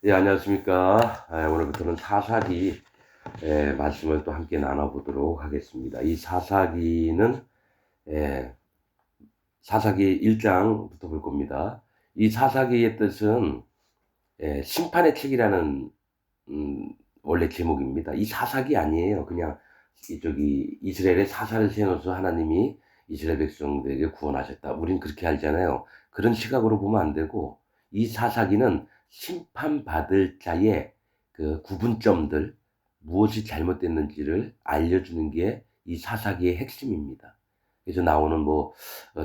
예, 안녕하십니까. 오늘부터는 사사기 말씀을 또 함께 나눠보도록 하겠습니다. 이 사사기는 예, 사사기 1장부터 볼 겁니다. 이 사사기의 뜻은 심판의 책이라는 원래 제목입니다. 이 사사기 아니에요. 그냥 이스라엘의 사사를 세워서 하나님이 이스라엘 백성들에게 구원하셨다. 우린 그렇게 알잖아요. 그런 시각으로 보면 안 되고, 이 사사기는 심판받을 자의 그 구분점들, 무엇이 잘못됐는지를 알려주는 게 이 사사기의 핵심입니다. 그래서 나오는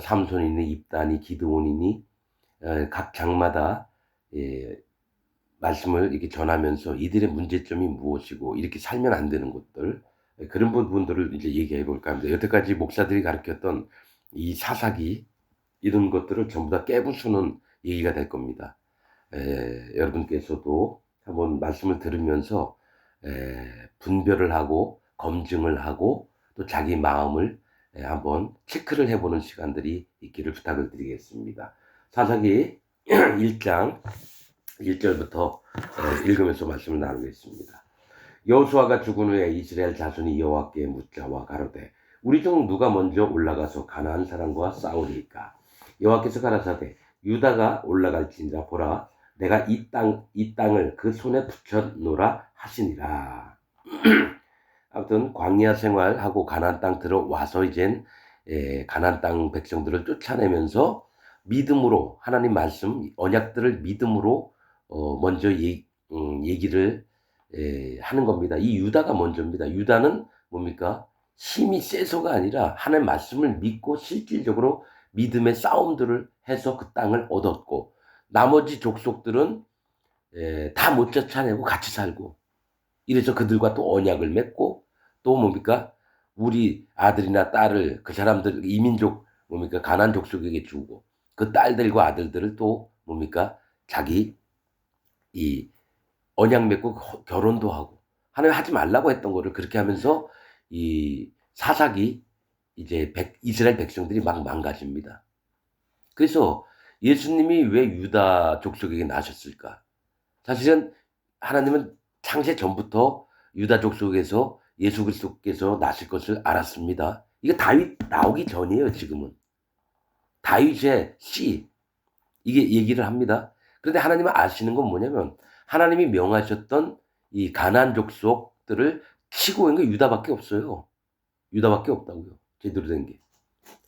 삼손이니 입다니 기드온이니 각 장마다 예, 말씀을 이렇게 전하면서 이들의 문제점이 무엇이고 이렇게 살면 안 되는 것들, 그런 부분들을 이제 얘기해 볼까 합니다. 여태까지 목사들이 가르쳤던 이 사사기 이런 것들을 전부 다 깨부수는 얘기가 될 겁니다. 여러분께서도 한번 말씀을 들으면서 분별을 하고 검증을 하고 또 자기 마음을 한번 체크를 해보는 시간들이 있기를 부탁을 드리겠습니다. 사사기 1장 1절부터 읽으면서 말씀을 나누겠습니다. 여호수아가 죽은 후에 이스라엘 자손이 여호와께 묻자와 가로되 우리 중 누가 먼저 올라가서 가나안 사람과 싸우리이까. 여호와께서 가라사대 유다가 올라갈지니라. 보라, 내가 이 땅을 그 손에 붙여노라 하시니라. 아무튼 광야 생활하고 가나안 땅 들어와서 이젠 가나안 땅 백성들을 쫓아내면서 믿음으로 하나님 말씀 언약들을 믿음으로 먼저 얘기를 하는 겁니다. 이 유다가 먼저입니다. 유다는 뭡니까? 힘이 세서가 아니라 하나님 말씀을 믿고 실질적으로 믿음의 싸움들을 해서 그 땅을 얻었고, 나머지 족속들은 다 못 쫓아내고 같이 살고, 이래서 그들과 또 언약을 맺고, 또 뭡니까? 우리 아들이나 딸을 그 사람들 이민족 뭡니까? 가나안 족속에게 주고, 그 딸들과 아들들을 또 뭡니까? 자기 이 언약 맺고 결혼도 하고, 하나님 하지 말라고 했던 거를 그렇게 하면서 이 사사기 이제 이스라엘 백성들이 막 망가집니다. 그래서 예수님이 왜 유다 족속에게 나셨을까? 사실은 하나님은 창세 전부터 유다 족속에서 예수 그리스도께서 나실 것을 알았습니다. 이거 다윗 나오기 전이에요. 지금은 다윗의 씨, 이게 얘기를 합니다. 그런데 하나님은 아시는 건 뭐냐면, 하나님이 명하셨던 이 가나안 족속들을 치고 있는 게 유다밖에 없어요. 유다밖에 없다고요. 제대로 된 게.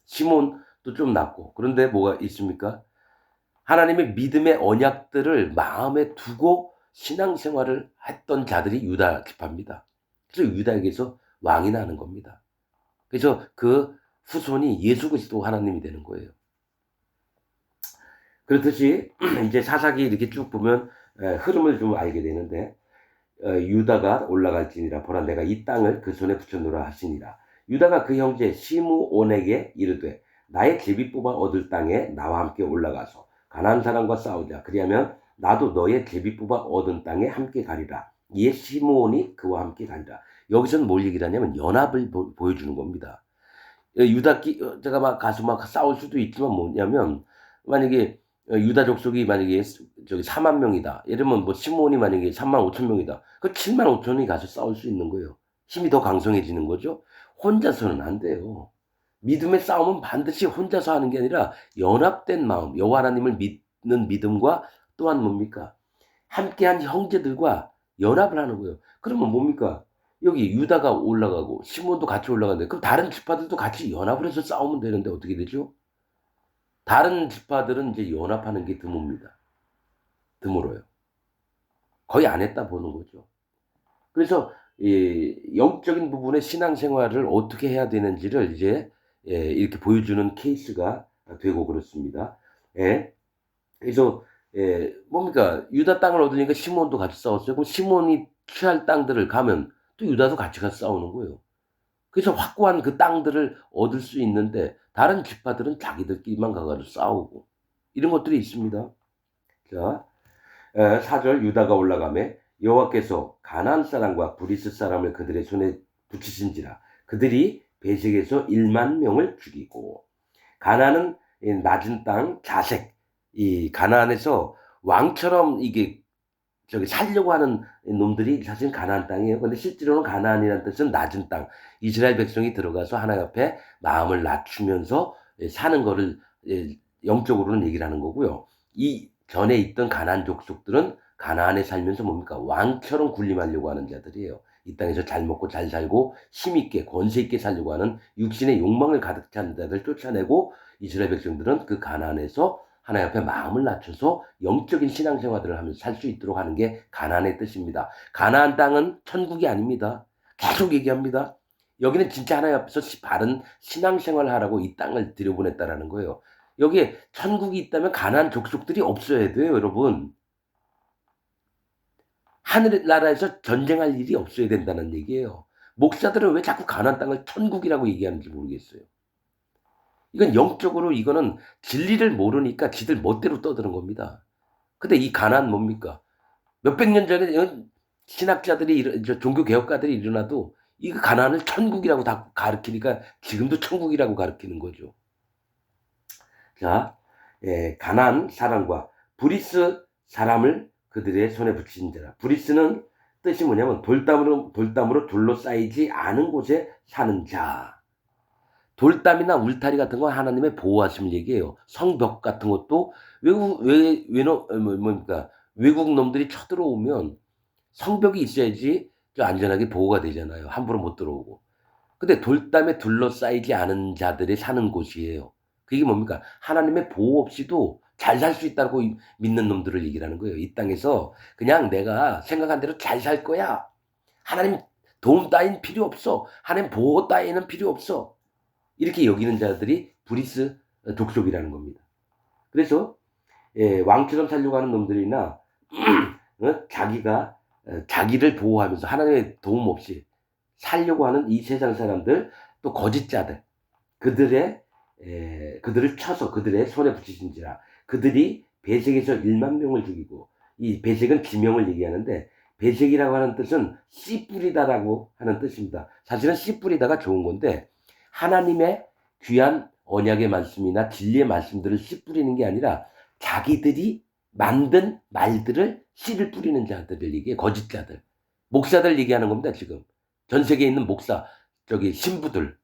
시몬도 좀 낫고. 그런데 뭐가 있습니까? 하나님의 믿음의 언약들을 마음에 두고 신앙생활을 했던 자들이 유다 지파입니다. 그래서 유다에게서 왕이 나는 겁니다. 그래서 그 후손이 예수 그리스도 하나님이 되는 거예요. 그렇듯이 이제 사사기 이렇게 쭉 보면 흐름을 좀 알게 되는데, 유다가 올라갈지니라. 보라, 내가 이 땅을 그 손에 붙여놓으라 하시니라. 유다가 그 형제 시므온에게 이르되 나의 제비 뽑아 얻을 땅에 나와 함께 올라가서 가나안 사람과 싸우자. 그리하면 나도 너의 제비 뽑아 얻은 땅에 함께 가리라. 이에 시므온이 그와 함께 가리라. 여기서는 뭘 얘기를 하냐면 연합을 보여주는 겁니다. 제가 막 가서 막 싸울 수도 있지만, 뭐냐면 만약에 유다 족속이 만약에 저기 4만 명이다. 이러면 뭐 시므온이 만약에 3만 5천 명이다. 그 7만 5천이 가서 싸울 수 있는 거예요. 힘이 더 강성해지는 거죠. 혼자서는 안 돼요. 믿음의 싸움은 반드시 혼자서 하는 게 아니라 연합된 마음, 여호와 하나님을 믿는 믿음과, 또한 뭡니까? 함께한 형제들과 연합을 하는 거예요. 그러면 뭡니까? 여기 유다가 올라가고 시몬도 같이 올라가는데, 그럼 다른 지파들도 같이 연합을 해서 싸우면 되는데 어떻게 되죠? 다른 지파들은 이제 연합하는 게 드뭅니다. 드물어요. 거의 안 했다 보는 거죠. 그래서 영적인 부분의 신앙생활을 어떻게 해야 되는지를 이제 이렇게 보여주는 케이스가 되고 그렇습니다. 예. 그래서 뭡니까? 유다 땅을 얻으니까 시몬도 같이 싸웠어요. 그럼 시몬이 취할 땅들을 가면 또 유다도 같이 가서 싸우는 거예요. 그래서 확고한 그 땅들을 얻을 수 있는데, 다른 지파들은 자기들끼리만 가가지고 싸우고, 이런 것들이 있습니다. 자, 4절, 유다가 올라가매 여호와께서 가나안 사람과 브리스 사람을 그들의 손에 붙이신지라. 그들이 베색에서 1만 명을 죽이고. 가나안은 낮은 땅 자색, 이 가나안에서 왕처럼 이게 살려고 하는 놈들이 사실 가나안 땅이에요. 근데 실제로는 가나안이라는 뜻은 낮은 땅. 이스라엘 백성이 들어가서 하나님 앞에 마음을 낮추면서 사는 거를 영적으로는 얘기를 하는 거고요. 이 전에 있던 가나안 족속들은 가나안에 살면서 뭡니까? 왕처럼 군림하려고 하는 자들이에요. 이 땅에서 잘 먹고 잘 살고 힘있게 권세있게 살려고 하는 육신의 욕망을 가득 찬 자들 쫓아내고 이스라엘 백성들은 그 가나안에서 하나님 앞에 마음을 낮춰서 영적인 신앙생활을 하면서 살 수 있도록 하는 게 가나안의 뜻입니다. 가나안 땅은 천국이 아닙니다. 계속 얘기합니다. 여기는 진짜 하나님 앞에서 바른 신앙생활을 하라고 이 땅을 들여보냈다라는 거예요. 여기에 천국이 있다면 가나안 족속들이 없어야 돼요, 여러분. 하늘나라에서 전쟁할 일이 없어야 된다는 얘기예요. 목사들은 왜 자꾸 가나안 땅을 천국이라고 얘기하는지 모르겠어요. 이건 영적으로 이거는 진리를 모르니까 지들 멋대로 떠드는 겁니다. 근데 이 가나안 뭡니까? 몇백 년 전에 신학자들이 종교개혁가들이 일어나도 이 가나안을 천국이라고 다 가르치니까 지금도 천국이라고 가르치는 거죠. 자, 가나안 사람과 브리스 사람을 그들의 손에 붙인 자라. 브리스는 뜻이 뭐냐면 돌담으로 둘러싸이지 않은 곳에 사는 자. 돌담이나 울타리 같은 건 하나님의 보호하심을 얘기해요. 성벽 같은 것도 외국 놈들이 쳐들어오면 성벽이 있어야지 안전하게 보호가 되잖아요. 함부로 못 들어오고. 근데 돌담에 둘러싸이지 않은 자들이 사는 곳이에요. 그게 뭡니까? 하나님의 보호 없이도 잘 살 수 있다고 믿는 놈들을 얘기하는 거예요. 이 땅에서 그냥 내가 생각한 대로 잘 살 거야. 하나님 도움 따윈 필요 없어. 하나님 보호 따위는 필요 없어. 이렇게 여기는 자들이 브리스 족속이라는 겁니다. 그래서 왕처럼 살려고 하는 놈들이나 자기를 보호하면서 하나님의 도움 없이 살려고 하는 이 세상 사람들, 또 거짓자들, 그들을 쳐서 그들의 손에 붙이신지라. 그들이 베색에서 1만 명을 죽이고, 이 베색은 지명을 얘기하는데, 베색이라고 하는 뜻은 씨 뿌리다라고 하는 뜻입니다. 사실은 씨 뿌리다가 좋은 건데, 하나님의 귀한 언약의 말씀이나 진리의 말씀들을 씨 뿌리는 게 아니라 자기들이 만든 말들을 씨를 뿌리는 자들을 얘기해. 거짓자들, 목사들 얘기하는 겁니다. 지금 전 세계에 있는 목사, 신부들,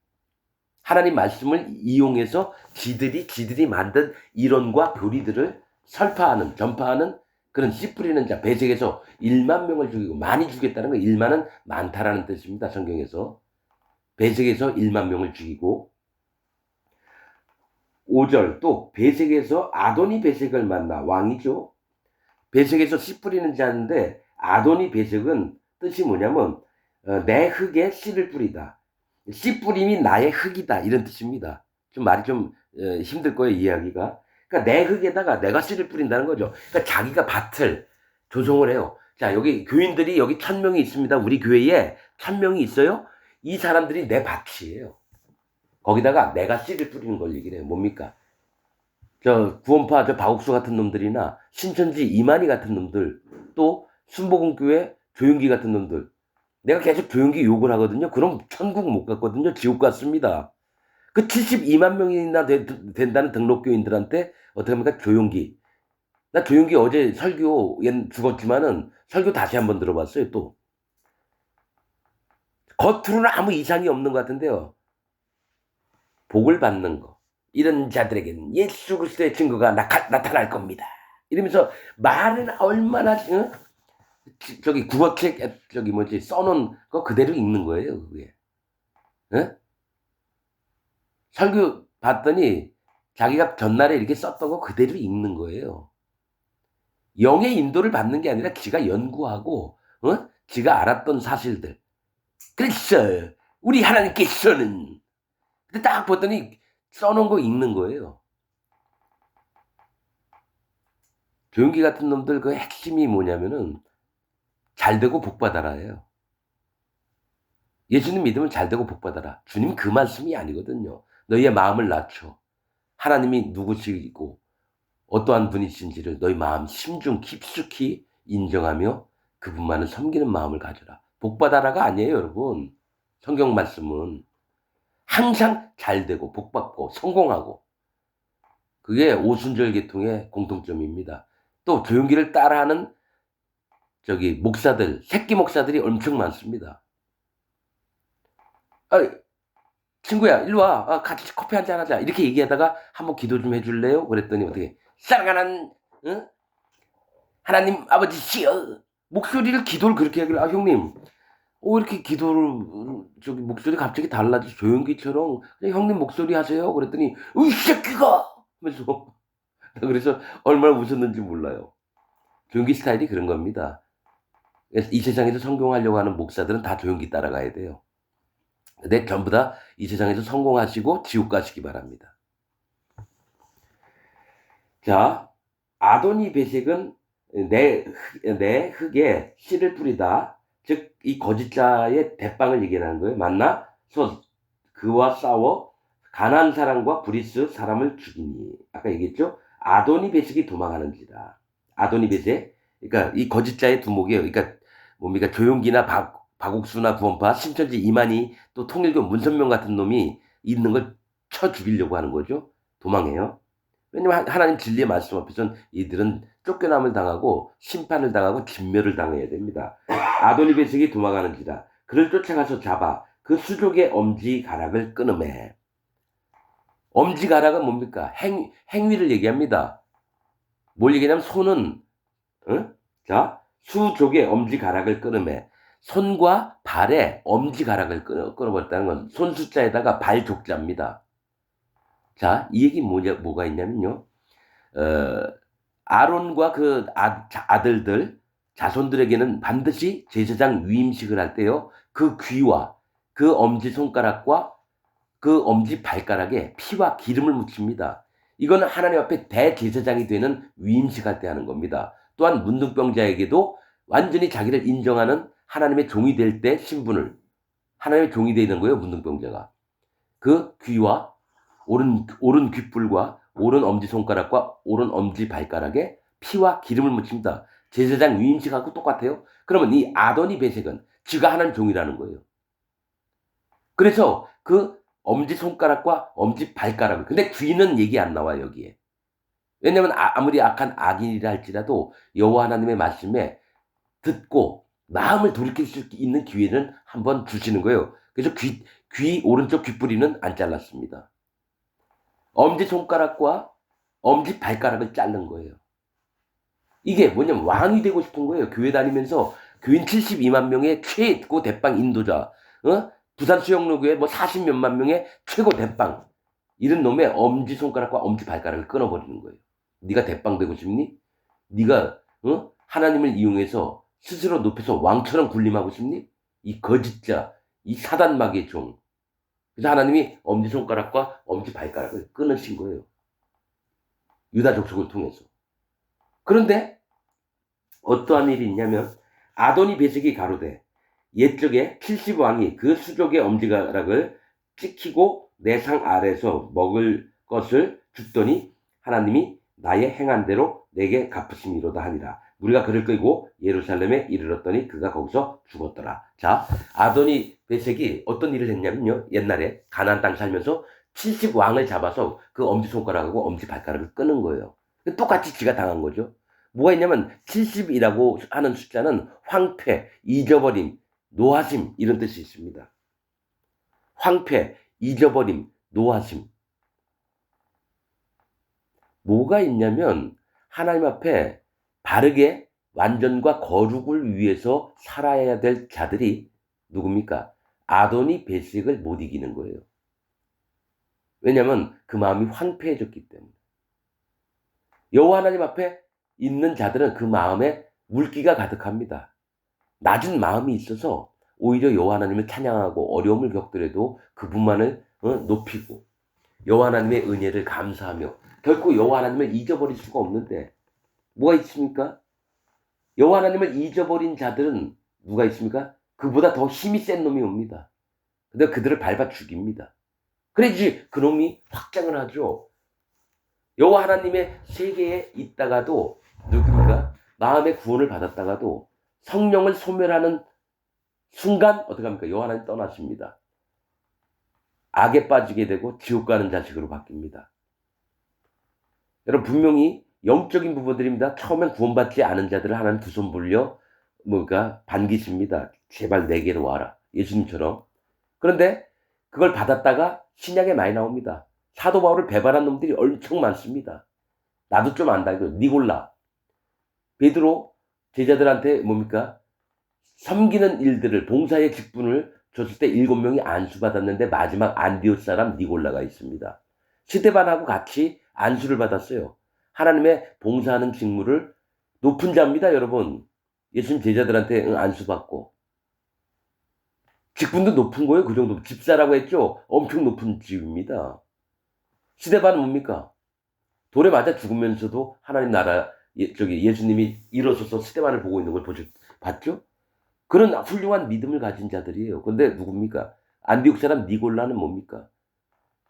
하나님 말씀을 이용해서 지들이 만든 이론과 교리들을 전파하는 그런 씨 뿌리는 자. 베색에서 1만 명을 죽이고, 많이 죽였다는 거, 1만은 많다라는 뜻입니다. 성경에서. 베색에서 1만 명을 죽이고, 5절 또 베색에서 아도니 베색을 만나. 왕이죠. 베색에서 씨 뿌리는 자인데, 아도니 베색은 뜻이 뭐냐면 내 흙에 씨를 뿌리다. 씨 뿌림이 나의 흙이다, 이런 뜻입니다. 말이 힘들 거예요, 이해하기가. 그러니까 내 흙에다가 내가 씨를 뿌린다는 거죠. 그러니까 자기가 밭을 조성을 해요. 자, 여기 교인들이 여기 1000명이 있습니다. 우리 교회에 1000명이 있어요. 이 사람들이 내 밭이에요. 거기다가 내가 씨를 뿌리는 걸 얘기를 해요. 뭡니까? 구원파 박옥수 같은 놈들이나 신천지 이만희 같은 놈들, 또 순복음교회 조용기 같은 놈들, 내가 계속 조용기 욕을 하거든요. 그럼 천국 못 갔거든요. 지옥 갔습니다. 그 72만 명이나 된다는 등록교인들한테 어떻게 합니까? 조용기. 나 조용기 어제 설교, 얘 죽었지만은 설교 다시 한번 들어봤어요. 또 겉으로는 아무 이상이 없는 것 같은데요. 복을 받는 거, 이런 자들에게는 예수 그리스도의 증거가 나타날 겁니다. 이러면서 말은 얼마나 국어책 써놓은 거 그대로 읽는 거예요. 그게. 설교 봤더니 자기가 전날에 이렇게 썼던 거 그대로 읽는 거예요. 영의 인도를 받는 게 아니라 지가 연구하고 지가 알았던 사실들. 그래서 우리 하나님께서는, 근데 딱 보더니 써놓은 거 읽는 거예요. 조용기 같은 놈들 그 핵심이 뭐냐면은 잘되고 복받아라예요. 예수님 믿으면 잘되고 복받아라. 주님 그 말씀이 아니거든요. 너희의 마음을 낮춰. 하나님이 누구시고 어떠한 분이신지를 너희 마음 심중 깊숙이 인정하며 그분만을 섬기는 마음을 가져라. 복받아라가 아니에요, 여러분. 성경 말씀은 항상 잘되고 복받고 성공하고, 그게 오순절 계통의 공통점입니다. 또 조용기를 따라하는 목사들, 새끼 목사들이 엄청 많습니다. "아 친구야 일로 와. 같이 커피 한잔 하자." 이렇게 얘기하다가 "한번 기도 좀 해 줄래요?" 그랬더니 어떻게 "사랑하는 응? 하나님 아버지시여." 목소리를 기도를 그렇게 하길래 형님 이렇게 기도를 목소리 갑자기 달라져서 조용기처럼 "그냥 형님 목소리 하세요." 그랬더니 "이 새끼가!" 하면서 그래서 얼마나 웃었는지 몰라요. 조용기 스타일이 그런 겁니다. 그래서 이 세상에서 성공하려고 하는 목사들은 다 조용기 따라가야 돼요. 근데 전부 다 이 세상에서 성공하시고 지옥 가시기 바랍니다. 자, 아도니 베색은 내 흙에 씨를 뿌리다. 즉, 이 거짓자의 대빵을 얘기하는 거예요. 맞나? 그와 싸워 가나안 사람과 브리스 사람을 죽이니. 아까 얘기했죠? 아도니 베색이 도망하는지라. 아도니 베색. 그러니까 이 거짓자의 두목이에요. 그러니까 뭡니까? 조용기나 박옥수나 구원파, 신천지 이만희, 또 통일교 문선명 같은 놈이 있는 걸 쳐 죽이려고 하는 거죠. 도망해요. 왜냐면 하나님 진리의 말씀 앞에서는 이들은 쫓겨남을 당하고 심판을 당하고 진멸을 당해야 됩니다. 아도니베색이 도망하는지라 그를 쫓아가서 잡아 그 수족의 엄지가락을 끊으매. 엄지가락은 뭡니까? 행위를 얘기합니다. 뭘 얘기냐면 손은 자 수족의 엄지가락을 끊으매. 손과 발의 엄지가락을 끊어버렸다는 건 손 숫자에다가 발 족자입니다. 자, 이 얘기 뭐가 있냐면요. 아론과 그 아들들, 자손들에게는 반드시 제사장 위임식을 할 때요. 그 귀와 그 엄지손가락과 그 엄지발가락에 피와 기름을 묻힙니다. 이거는 하나님 앞에 대제사장이 되는 위임식 할 때 하는 겁니다. 또한 문둥병자에게도 완전히 자기를 인정하는 하나님의 종이 될 때 신분을 하나님의 종이 되는 거예요. 문둥병자가. 그 귀와 오른 귓불과 오른 엄지손가락과 오른 엄지발가락에 피와 기름을 묻힙니다. 제사장 위임식하고 똑같아요. 그러면 이 아도니 베색은 지가 하나님 종이라는 거예요. 그래서 그 엄지손가락과 엄지발가락을 근데 귀는 얘기 안 나와요. 여기에. 왜냐면 아무리 악한 악인이라 할지라도 여호와 하나님의 말씀에 듣고 마음을 돌이킬 수 있는 기회는 한번 주시는 거예요. 그래서 귀 오른쪽 귓불이는 안 잘랐습니다. 엄지손가락과 엄지발가락을 자른 거예요. 이게 뭐냐면 왕이 되고 싶은 거예요. 교회 다니면서 교인 72만 명의 최고 대빵 인도자, 부산 수영로교회 40몇만 명의 최고 대빵, 이런 놈의 엄지손가락과 엄지발가락을 끊어버리는 거예요. 네가 대빵 되고 싶니? 네가 하나님을 이용해서 스스로 높여서 왕처럼 군림하고 싶니? 이 거짓자, 이 사단마귀의 종. 그래서 하나님이 엄지손가락과 엄지발가락을 끊으신 거예요. 유다 족속을 통해서. 그런데 어떠한 일이 있냐면 아도니 베색이 가로되 옛적에 70왕이 그 수족의 엄지가락을 찍히고 내 상 아래에서 먹을 것을 줬더니 하나님이 나의 행한 대로 내게 갚으심이로다 하니라. 우리가 그를 끌고 예루살렘에 이르렀더니 그가 거기서 죽었더라. 자, 아도니 베색이 어떤 일을 했냐면요. 옛날에 가나안 땅 살면서 70왕을 잡아서 그 엄지손가락하고 엄지발가락을 끊은 거예요. 똑같이 지가 당한 거죠. 뭐가 있냐면 70이라고 하는 숫자는 황폐, 잊어버림, 노하심 이런 뜻이 있습니다. 황폐, 잊어버림, 노하심. 뭐가 있냐면 하나님 앞에 바르게 완전과 거룩을 위해서 살아야 될 자들이 누굽니까? 아도니 베색을 못 이기는 거예요. 왜냐하면 그 마음이 황폐해졌기 때문에. 여호와 하나님 앞에 있는 자들은 그 마음에 물기가 가득합니다. 낮은 마음이 있어서 오히려 여호와 하나님을 찬양하고 어려움을 겪더라도 그분만을 높이고 여호와 하나님의 은혜를 감사하며 결코 여호와 하나님을 잊어버릴 수가 없는데 뭐가 있습니까? 여호와 하나님을 잊어버린 자들은 누가 있습니까? 그보다 더 힘이 센 놈이 옵니다. 근데 그들을 밟아 죽입니다. 그래야지 그놈이 확장을 하죠. 여호와 하나님의 세계에 있다가도 누굽니까? 마음의 구원을 받았다가도 성령을 소멸하는 순간 어떻게 합니까? 여호와 하나님 떠나십니다. 악에 빠지게 되고 지옥 가는 자식으로 바뀝니다. 여러분 분명히 영적인 부분들입니다. 처음엔 구원받지 않은 자들을 하나님 두 손 벌려 뭔가 반기십니다. 제발 내게로 와라. 예수님처럼. 그런데 그걸 받았다가 신약에 많이 나옵니다. 사도 바울을 배반한 놈들이 엄청 많습니다. 나도 좀 안다. 이거 니골라. 베드로 제자들한테 뭡니까? 섬기는 일들을 봉사의 직분을 줬을 때 7명이 안수받았는데 마지막 안디옥 사람 니골라가 있습니다. 스데반하고 같이 안수를 받았어요. 하나님의 봉사하는 직무를 높은 자입니다, 여러분. 예수님 제자들한테 안수받고. 직분도 높은 거예요, 그 정도. 집사라고 했죠? 엄청 높은 직입니다. 스데반은 뭡니까? 돌에 맞아 죽으면서도 하나님 나라, 예수님이 일어서서 스데반을 보고 있는 걸 봤죠? 그런 훌륭한 믿음을 가진 자들이에요. 근데 누굽니까? 안디옥 사람 니골라는 뭡니까?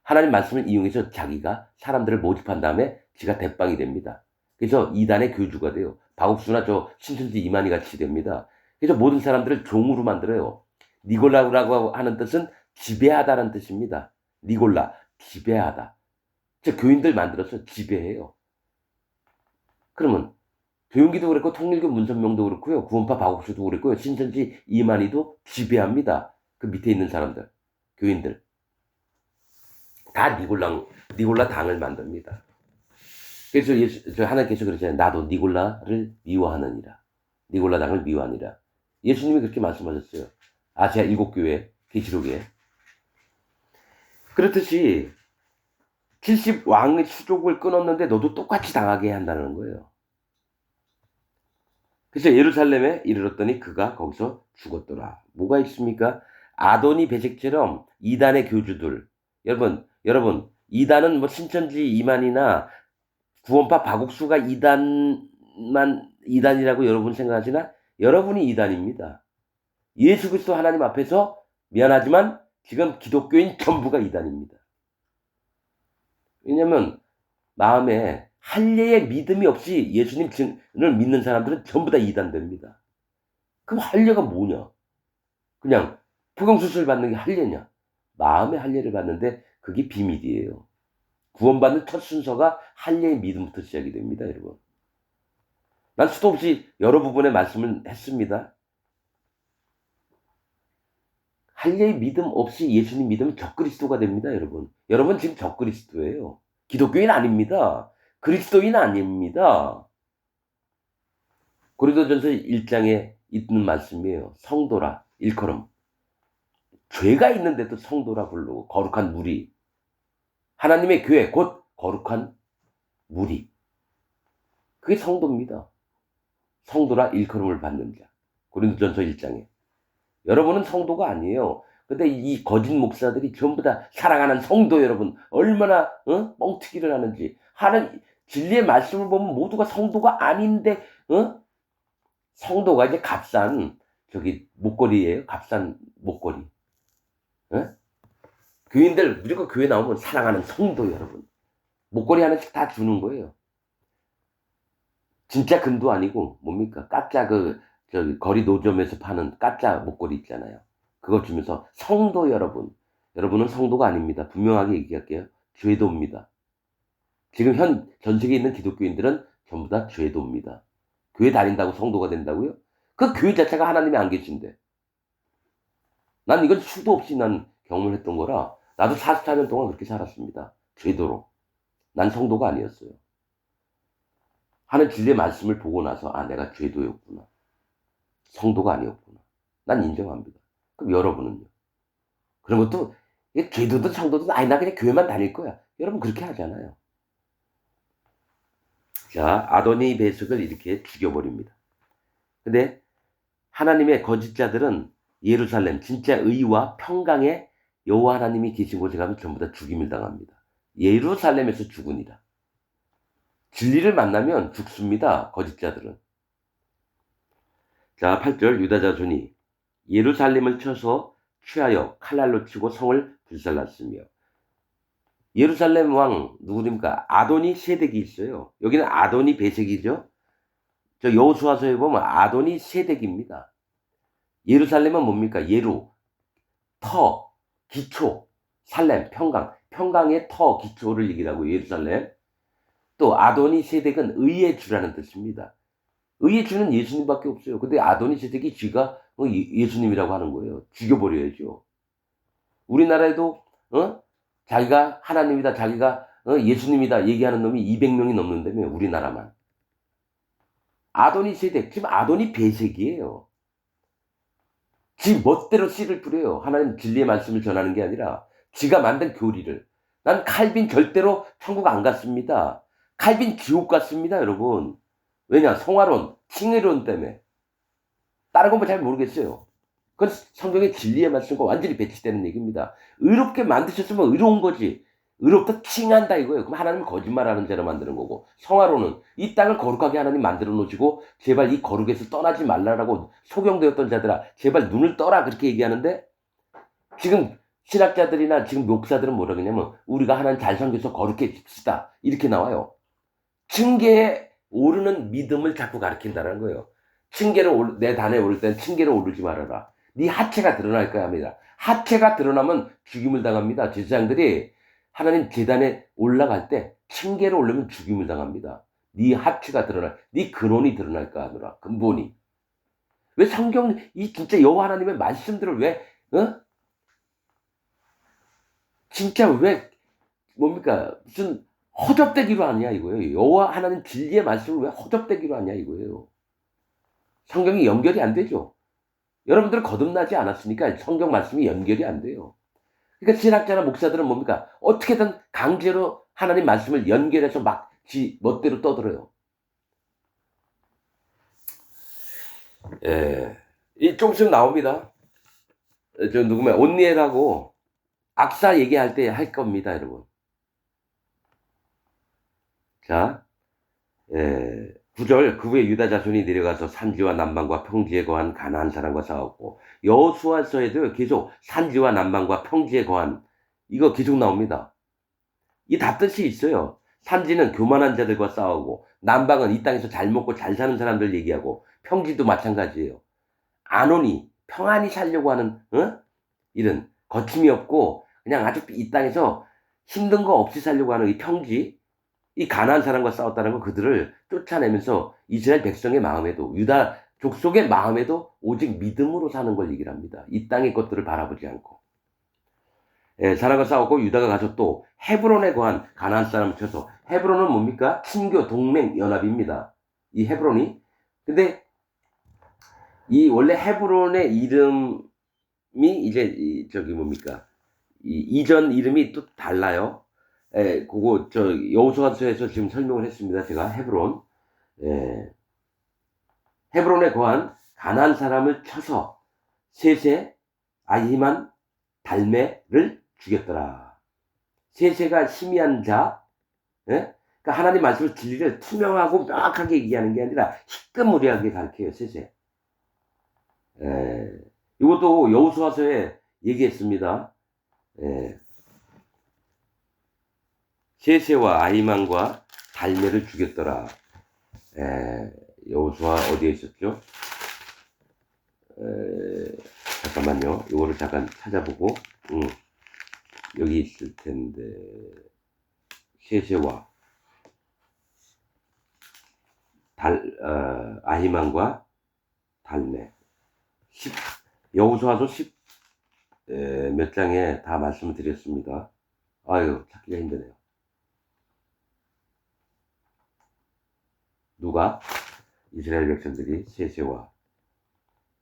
하나님 말씀을 이용해서 자기가 사람들을 모집한 다음에 지가 대빵이 됩니다. 그래서 이단의 교주가 돼요. 박옥수나 저 신천지 이만희 같이 됩니다. 그래서 모든 사람들을 종으로 만들어요. 니골라라고 하는 뜻은 지배하다는 뜻입니다. 니골라, 지배하다. 저 교인들 만들어서 지배해요. 그러면 조용기도 그랬고 통일교 문선명도 그렇고요. 구원파 박옥수도 그랬고요. 신천지 이만희도 지배합니다. 그 밑에 있는 사람들, 교인들. 다 니골라 당을 만듭니다. 그래서 하나님께서 그러잖아요. 나도 니골라를 미워하느니라. 니골라 당을 미워하니라. 예수님이 그렇게 말씀하셨어요. 아시아 7교회 계시록에. 그렇듯이 70왕의 수족을 끊었는데 너도 똑같이 당하게 한다는 거예요. 그래서 예루살렘에 이르렀더니 그가 거기서 죽었더라. 뭐가 있습니까? 아도니 베색처럼 이단의 교주들. 여러분, 이단은 뭐 신천지 이만이나 구원파 박옥수가 이단이라고 여러분 생각하시나? 여러분이 이단입니다. 예수 그리스도 하나님 앞에서 미안하지만 지금 기독교인 전부가 이단입니다. 왜냐면 마음에 할례의 믿음이 없이 예수님을 믿는 사람들은 전부 다 이단됩니다. 그럼 할례가 뭐냐? 그냥 포경수술 받는 게 할례냐? 마음의 할례를 받는데 그게 비밀이에요. 구원받는 첫 순서가 할례의 믿음부터 시작이 됩니다, 여러분. 난 수도 없이 여러 부분의 말씀을 했습니다. 할례의 믿음 없이 예수님 믿으면 적그리스도가 됩니다, 여러분. 여러분 지금 적그리스도예요. 기독교인 아닙니다. 그리스도인 아닙니다. 고린도전서 1장에 있는 말씀이에요. 성도라, 일컬음. 죄가 있는데도 성도라 부르고 거룩한 무리. 하나님의 교회 곧 거룩한 무리. 그게 성도입니다. 성도라 일컬음을 받는 자. 고린도전서 1장에. 여러분은 성도가 아니에요. 근데 이 거짓 목사들이 전부 다 사랑하는 성도 여러분 얼마나 뻥튀기를 하는지. 진리의 말씀을 보면 모두가 성도가 아닌데 성도가 이제 값싼 목걸이에요. 값싼 목걸이. 교인들 무조건 교회 나오면 사랑하는 성도 여러분. 목걸이 하나씩 다 주는 거예요. 진짜 금도 아니고 뭡니까? 가짜 거리 노점에서 파는 가짜 목걸이 있잖아요. 그거 주면서 성도 여러분. 여러분은 성도가 아닙니다. 분명하게 얘기할게요. 죄도입니다. 지금 전 세계에 있는 기독교인들은 전부 다 죄도입니다. 교회 다닌다고 성도가 된다고요? 그 교회 자체가 하나님이 안 계신데. 난 이건 수도 없이 난 경험을 했던 거라 나도 44년 동안 그렇게 살았습니다. 죄도로. 난 성도가 아니었어요. 하는 진리의 말씀을 보고 나서 내가 죄도였구나. 성도가 아니었구나. 난 인정합니다. 그럼 여러분은요? 그런 것도 죄도든 성도든 나 그냥 교회만 다닐 거야. 여러분 그렇게 하잖아요. 자, 아도니 베색을 이렇게 죽여버립니다. 근데 하나님의 거짓자들은 예루살렘 진짜 의와 평강에 여호와 하나님이 계신 곳에 가면 전부 다 죽임을 당합니다. 예루살렘에서 죽으니라. 진리를 만나면 죽습니다. 거짓자들은. 자, 8절 유다 자손이 예루살렘을 쳐서 취하여 칼날로 치고 성을 불살랐으며. 예루살렘 왕 누구입니까? 아도니 세덱이 있어요. 여기는 아도니 베색이죠. 저 여호수아서에 보면 아도니 세덱입니다. 예루살렘은 뭡니까? 터, 기초, 살렘, 평강. 평강의 터, 기초를 얘기하고 예루살렘. 또 아도니 세덱은 의의 주라는 뜻입니다. 의의 주는 예수님밖에 없어요. 근데 아도니세덱이 쥐가 예수님이라고 하는 거예요. 죽여버려야죠. 우리나라에도 자기가 하나님이다, 자기가 예수님이다 얘기하는 놈이 200명이 넘는다며, 우리나라만. 아도니세덱, 지금 아도니 배색이에요. 지 멋대로 씨를 뿌려요. 하나님 진리의 말씀을 전하는 게 아니라 지가 만든 교리를. 난 칼빈 절대로 천국 안 갔습니다. 칼빈 지옥 갔습니다, 여러분. 왜냐? 성화론, 칭의론 때문에. 다른 건 뭐 잘 모르겠어요. 그건 성경의 진리의 말씀과 완전히 배치되는 얘기입니다. 의롭게 만드셨으면 의로운 거지. 의롭다 칭한다 이거예요. 그럼 하나님은 거짓말하는 자로 만드는 거고, 성화로는 이 땅을 거룩하게 하나님 만들어 놓으시고 제발 이 거룩에서 떠나지 말라라고, 소경되었던 자들아 제발 눈을 떠라 그렇게 얘기하는데, 지금 신학자들이나 지금 목사들은 뭐라 그러냐면 우리가 하나님 잘 섬겨서 거룩해집시다 이렇게 나와요. 층계에 오르는 믿음을 자꾸 가르친다는 거예요. 내 단에 오를 땐 층계로 오르지 말아라. 네 하체가 드러날 거야 합니다. 하체가 드러나면 죽임을 당합니다. 제사장들이 하나님 제단에 올라갈 때 층계로 오르면 죽임을 당합니다. 네 하체가 드러날, 네 근원이 드러날까 하노라. 근본이. 왜 성경 이 진짜 여호와 하나님의 말씀들을 왜 진짜 왜 뭡니까 무슨 허접되기로 하냐 이거예요. 여호와 하나님 진리의 말씀을 왜 허접되기로 하냐 이거예요. 성경이 연결이 안 되죠. 여러분들은 거듭나지 않았으니까 성경 말씀이 연결이 안 돼요. 그러니까 신학자나 목사들은 뭡니까? 어떻게든 강제로 하나님 말씀을 연결해서 막 지 멋대로 떠들어요. 좀 있으면 나옵니다. 저 누구면 온니엘하고 악사 얘기할 때 할 겁니다, 여러분. 자, 9절, 그 후에 유다 자손이 내려가서 산지와 남방과 평지에 거한 가나안 사람과 싸웠고, 여호수아서에도 계속 산지와 남방과 평지에 거한, 이거 계속 나옵니다. 이 다 뜻이 있어요. 산지는 교만한 자들과 싸우고, 남방은 이 땅에서 잘 먹고 잘 사는 사람들 얘기하고, 평지도 마찬가지예요. 안온이 평안히 살려고 하는 이런 거침이 없고 그냥 아주 이 땅에서 힘든 거 없이 살려고 하는 이 평지, 이 가나안 사람과 싸웠다는 건 그들을 쫓아내면서 이스라엘 백성의 마음에도, 유다 족속의 마음에도 오직 믿음으로 사는 걸 얘기를 합니다. 이 땅의 것들을 바라보지 않고. 사람과 싸웠고 유다가 가서 또 헤브론에 거한 가나안 사람을 쳐서, 헤브론은 뭡니까? 친교 동맹 연합입니다. 이 헤브론이. 근데 이 원래 헤브론의 이름이 이제 저기 뭡니까? 이전 이름이 또 달라요. 그거 저 여호수아서에서 지금 설명을 했습니다. 제가 헤브론. 헤브론에 거한 가나안 사람을 쳐서 세세, 아히만, 달메를 죽였더라. 세세가 희미한 자, 그러니까 하나님 말씀을 진리를 투명하고 명확하게 얘기하는 게 아니라 희끄무리하게 가르쳐요. 세세. 이것도 여호수아서에 얘기했습니다. 세세와 아히만과 달메를 죽였더라. 여호수아 어디에 있었죠? 잠깐만요. 이거를 잠깐 찾아보고, 여기 있을 텐데, 세세와 아히만과 달메. 여호수아서 10 몇 장에 다 말씀을 드렸습니다. 아유, 찾기가 힘드네요. 누가? 이스라엘 백성들이 세세와.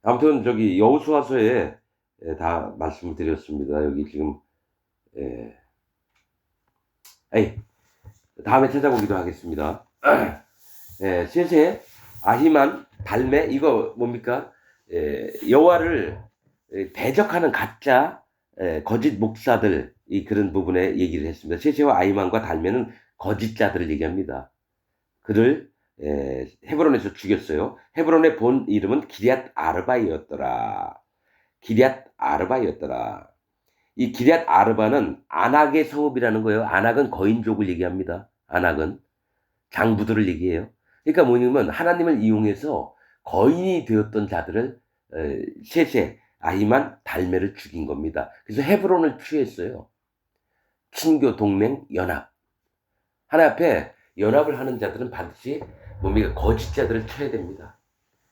아무튼 저기 여호수아서에 다 말씀을 드렸습니다. 여기 지금 다음에 찾아보기도 하겠습니다. 세세, 아히만, 달메, 이거 뭡니까? 여호와를 대적하는 가짜 거짓 목사들, 그런 부분에 얘기를 했습니다. 세세와 아히만과 달메는 거짓자들을 얘기합니다. 그를 헤브론에서 죽였어요. 헤브론의 본 이름은 기럇 아르바이었더라. 기럇 아르바이었더라. 이 기럇 아르바는 아낙의 성읍이라는 거예요. 아낙은 거인족을 얘기합니다. 아낙은 장부들을 얘기해요. 그러니까 뭐냐면 하나님을 이용해서 거인이 되었던 자들을 세세, 아히만, 달메를 죽인 겁니다. 그래서 헤브론을 취했어요. 친교 동맹 연합. 하나 앞에 연합을 하는 자들은 반드시 뭡니까? 거짓자들을 쳐야 됩니다.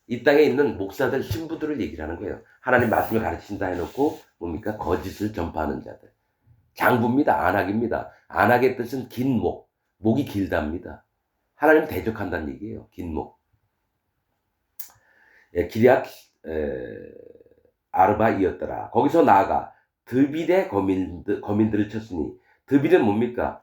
이 땅에 있는 목사들, 신부들을 얘기를 하는 거예요. 하나님 말씀을 가르친다 해놓고 뭡니까? 거짓을 전파하는 자들. 장부입니다. 안악입니다. 안악의 뜻은 긴 목, 목이 길답니다. 하나님 대적한다는 얘기예요. 긴 목. 예, 기럇 아르바이었더라. 거기서 나아가 드빌의 거민들을 쳤으니, 드빌은 뭡니까?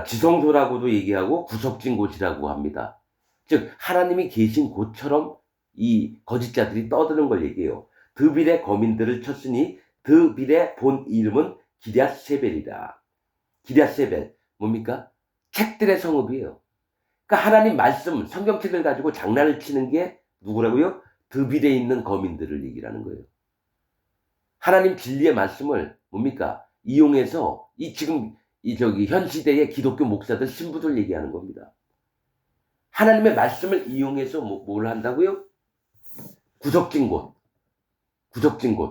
지성소라고도 얘기하고 구석진 곳이라고 합니다. 즉 하나님이 계신 곳처럼 이 거짓자들이 떠드는 걸 얘기해요. 드빌의 거민들을 쳤으니 드빌의 본 이름은 기럇세벨이라. 기럇세벨 뭡니까? 책들의 성읍이에요. 그러니까 하나님 말씀, 성경책을 가지고 장난을 치는 게 누구라고요? 드빌에 있는 거민들을 얘기하는 거예요. 하나님 진리의 말씀을 뭡니까? 이용해서 지금 현 시대의 기독교 목사들, 신부들 얘기하는 겁니다. 하나님의 말씀을 이용해서 뭘 한다고요? 구석진 곳,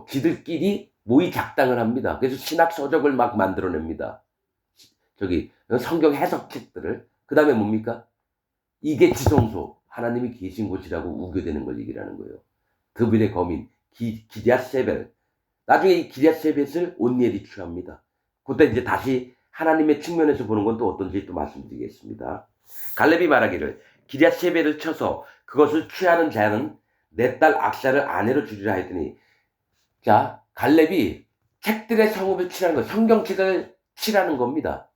지들끼리 모의 작당을 합니다. 그래서 신학 서적을 막 만들어냅니다. 성경 해석책들을. 그 다음에 뭡니까? 이게 지성소, 하나님이 계신 곳이라고 우겨대는 걸 얘기하는 거예요. 드빌의 거민, 기럇세벨. 나중에 이 기럇세벨을 온니엘이 취합니다. 그때 이제 다시 하나님의 측면에서 보는 건 또 어떤지 또 말씀드리겠습니다. 갈렙이 말하기를 기럇세벨을 쳐서 그것을 취하는 자는 내 딸 악사를 아내로 주리라 했더니, 자, 갈렙이 책들의 성읍을 치라는 거, 성경책을 치라는 겁니다.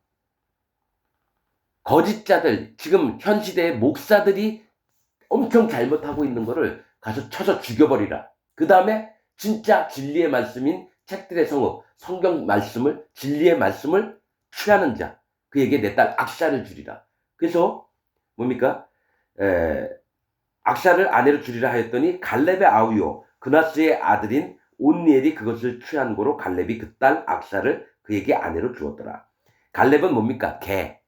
거짓자들, 지금 현 시대의 목사들이 엄청 잘못하고 있는 거를 가서 쳐서 죽여버리라. 그 다음에 진짜 진리의 말씀인 책들의 성읍, 성경 말씀을, 진리의 말씀을 취하는 자, 그에게 내 딸 악사를 주리라. 그래서 뭡니까? 악사를 아내로 주리라 하였더니 갈렙의 아우요 그나스의 아들인 온니엘이 그것을 취한 고로 갈렙이 그 딸 악사를 그에게 아내로 주었더라. 갈렙은 뭡니까? 개.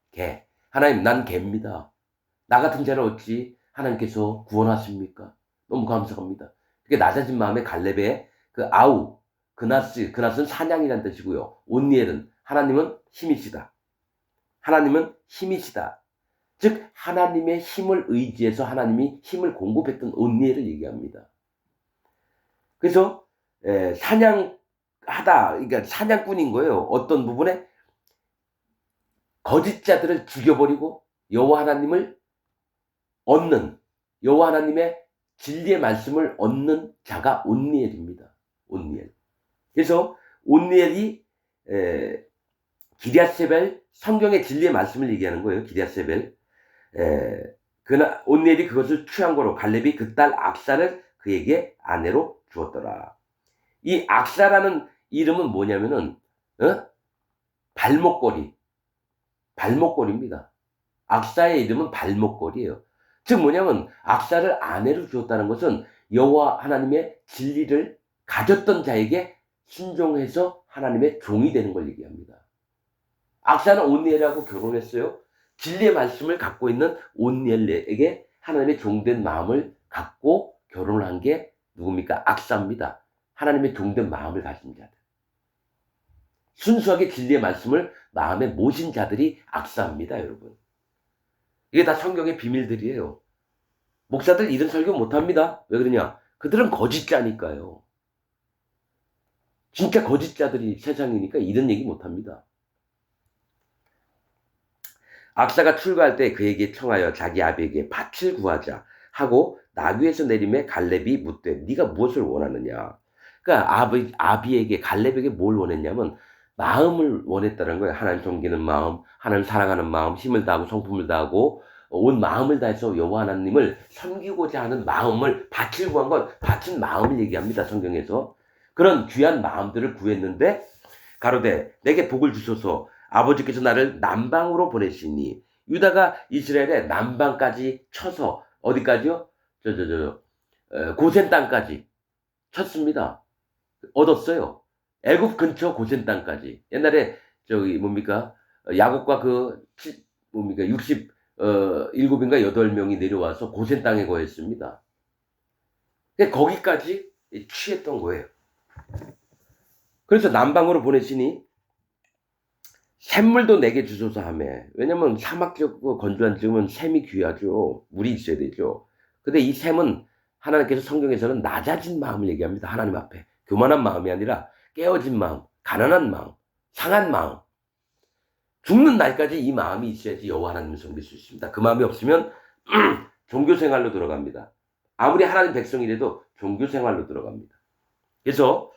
하나님, 난 개입니다. 나 같은 자를 어찌 하나님께서 구원하십니까? 너무 감사합니다. 그게 낮아진 마음에 갈렙의 그 아우, 그낫은 사냥이라는 뜻이고요. 온니엘은 하나님은 힘이시다. 즉 하나님의 힘을 의지해서 하나님이 힘을 공급했던 온니엘을 얘기합니다. 그래서 사냥하다, 그러니까 사냥꾼인 거예요. 어떤 부분에 거짓자들을 죽여버리고 여호와 하나님을 얻는, 여호와 하나님의 진리의 말씀을 얻는 자가 온니엘입니다. 온니엘. 그래서 온니엘이 기럇세벨, 성경의 진리의 말씀을 얘기하는 거예요. 기럇세벨. 온니엘이 그것을 취한 거로 갈렙이 그 딸 악사를 그에게 아내로 주었더라. 이 악사라는 이름은 뭐냐면은 발목걸이입니다. 악사의 이름은 발목걸이에요. 즉 뭐냐면 악사를 아내로 주었다는 것은 여호와 하나님의 진리를 가졌던 자에게 순종해서 하나님의 종이 되는 걸 얘기합니다. 악사는 온니엘하고 결혼했어요. 진리의 말씀을 갖고 있는 온니엘에게 하나님의 종된 마음을 갖고 결혼을 한 게 누굽니까? 악사입니다. 하나님의 종된 마음을 가진 자들. 순수하게 진리의 말씀을 마음에 모신 자들이 악사입니다, 여러분. 이게 다 성경의 비밀들이에요. 목사들 이런 설교 못합니다. 왜 그러냐? 그들은 거짓자니까요. 진짜 거짓자들이 세상이니까 이런 얘기 못합니다. 악사가 출가할 때 그에게 청하여 자기 아비에게 밭을 구하자 하고 나귀에서 내림에 갈렙이 묻되 네가 무엇을 원하느냐. 그러니까 아비에게, 갈렙에게 뭘 원했냐면 마음을 원했다는 거예요. 하나님 섬기는 마음, 하나님 사랑하는 마음, 힘을 다하고 성품을 다하고 온 마음을 다해서 여호와 하나님을 섬기고자 하는 마음을, 밭을 구한 건 바친 마음을 얘기합니다. 성경에서. 그런 귀한 마음들을 구했는데 가로되 내게 복을 주소서, 아버지께서 나를 남방으로 보내시니. 유다가 이스라엘의 남방까지 쳐서 어디까지요? 고센 땅까지 쳤습니다. 얻었어요. 애굽 근처 고센 땅까지. 옛날에 야곱과 67인가 8명이 내려와서 고센 땅에 거했습니다. 거기까지 취했던 거예요. 그래서 남방으로 보내시니 샘물도 내게 주소서 하며. 왜냐면 사막지고 건조한 지역은 샘이 귀하죠. 물이 있어야 되죠. 근데 이 샘은 하나님께서 성경에서는 낮아진 마음을 얘기합니다. 하나님 앞에. 교만한 마음이 아니라 깨어진 마음, 가난한 마음, 상한 마음. 죽는 날까지 이 마음이 있어야지 여호와 하나님을 섬길 수 있습니다. 그 마음이 없으면 종교생활로 들어갑니다. 아무리 하나님 백성이라도 종교생활로 들어갑니다. 그래서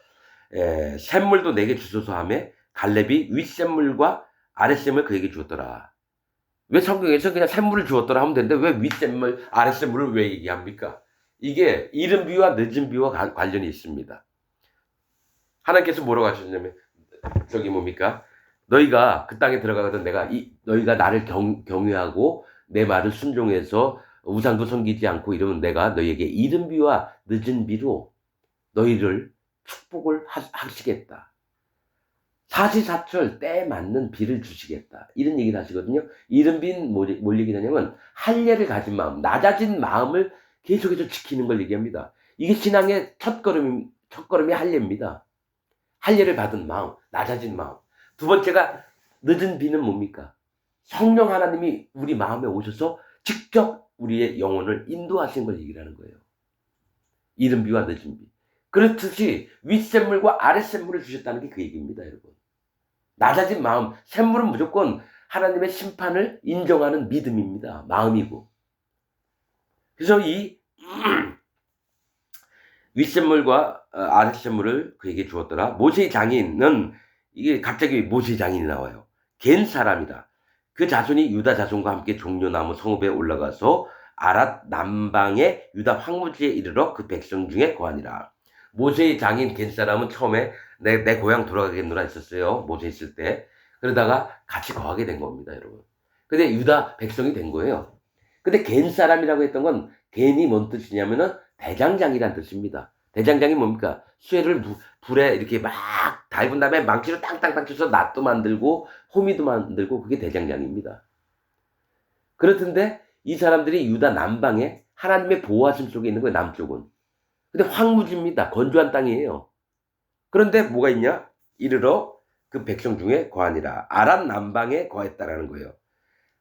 샘물도 내게 주소서 하며 갈렙이 윗샘물과 아랫샘을 그에게 주었더라. 왜 성경에서 그냥 샘물을 주었더라 하면 되는데 왜 윗샘물, 아랫샘물을 왜 얘기합니까? 이게 이른 비와 늦은 비와 관련이 있습니다. 하나님께서 뭐라고 하셨냐면 저기 뭡니까? 너희가 그 땅에 들어가거든 내가 너희가 나를 경외하고 내 말을 순종해서 우상도 섬기지 않고 이러면 내가 너희에게 이른 비와 늦은 비로 너희를 축복을 하시겠다. 사시사철 때에 맞는 비를 주시겠다. 이런 얘기를 하시거든요. 이른 비는 뭘 얘기하냐면 할례를 가진 마음, 낮아진 마음을 계속해서 지키는 걸 얘기합니다. 이게 신앙의 첫걸음이 할례입니다. 할례를 받은 마음, 낮아진 마음. 두 번째가 늦은 비는 뭡니까? 성령 하나님이 우리 마음에 오셔서 직접 우리의 영혼을 인도하신 걸 얘기를 하는 거예요. 이른 비와 늦은 비. 그렇듯이 윗샘물과 아랫샘물을 주셨다는 게 그 얘기입니다, 여러분. 낮아진 마음, 샘물은 무조건 하나님의 심판을 인정하는 믿음입니다. 마음이고. 그래서 이 윗샘물과 아랫샘물을 그에게 주었더라. 모세의 장인은 이게 갑자기 모세의 장인이 나와요. 겐 사람이다. 그 자손이 유다 자손과 함께 종려나무 성읍에 올라가서 아랏 남방의 유다 황무지에 이르러 그 백성 중에 거하니라. 모세의 장인 겐 사람은 처음에 내 고향 돌아가겠노라 했었어요. 모세 있을 때. 그러다가 같이 거하게 된 겁니다, 여러분. 근데 유다 백성이 된 거예요. 근데 겐 사람이라고 했던 건 겐이 뭔 뜻이냐면은 대장장이란 뜻입니다. 대장장이 뭡니까? 쇠를 불에 이렇게 막 달군 다음에 망치로 땅땅땅 쳐서 낫도 만들고 호미도 만들고 그게 대장장입니다. 그렇던데 이 사람들이 유다 남방에 하나님의 보호하심 속에 있는 거예요. 남쪽은. 근데 황무지입니다. 건조한 땅이에요. 그런데 뭐가 있냐? 이르러 그 백성 중에 거하니라. 아랏 남방에 거했다라는 거예요.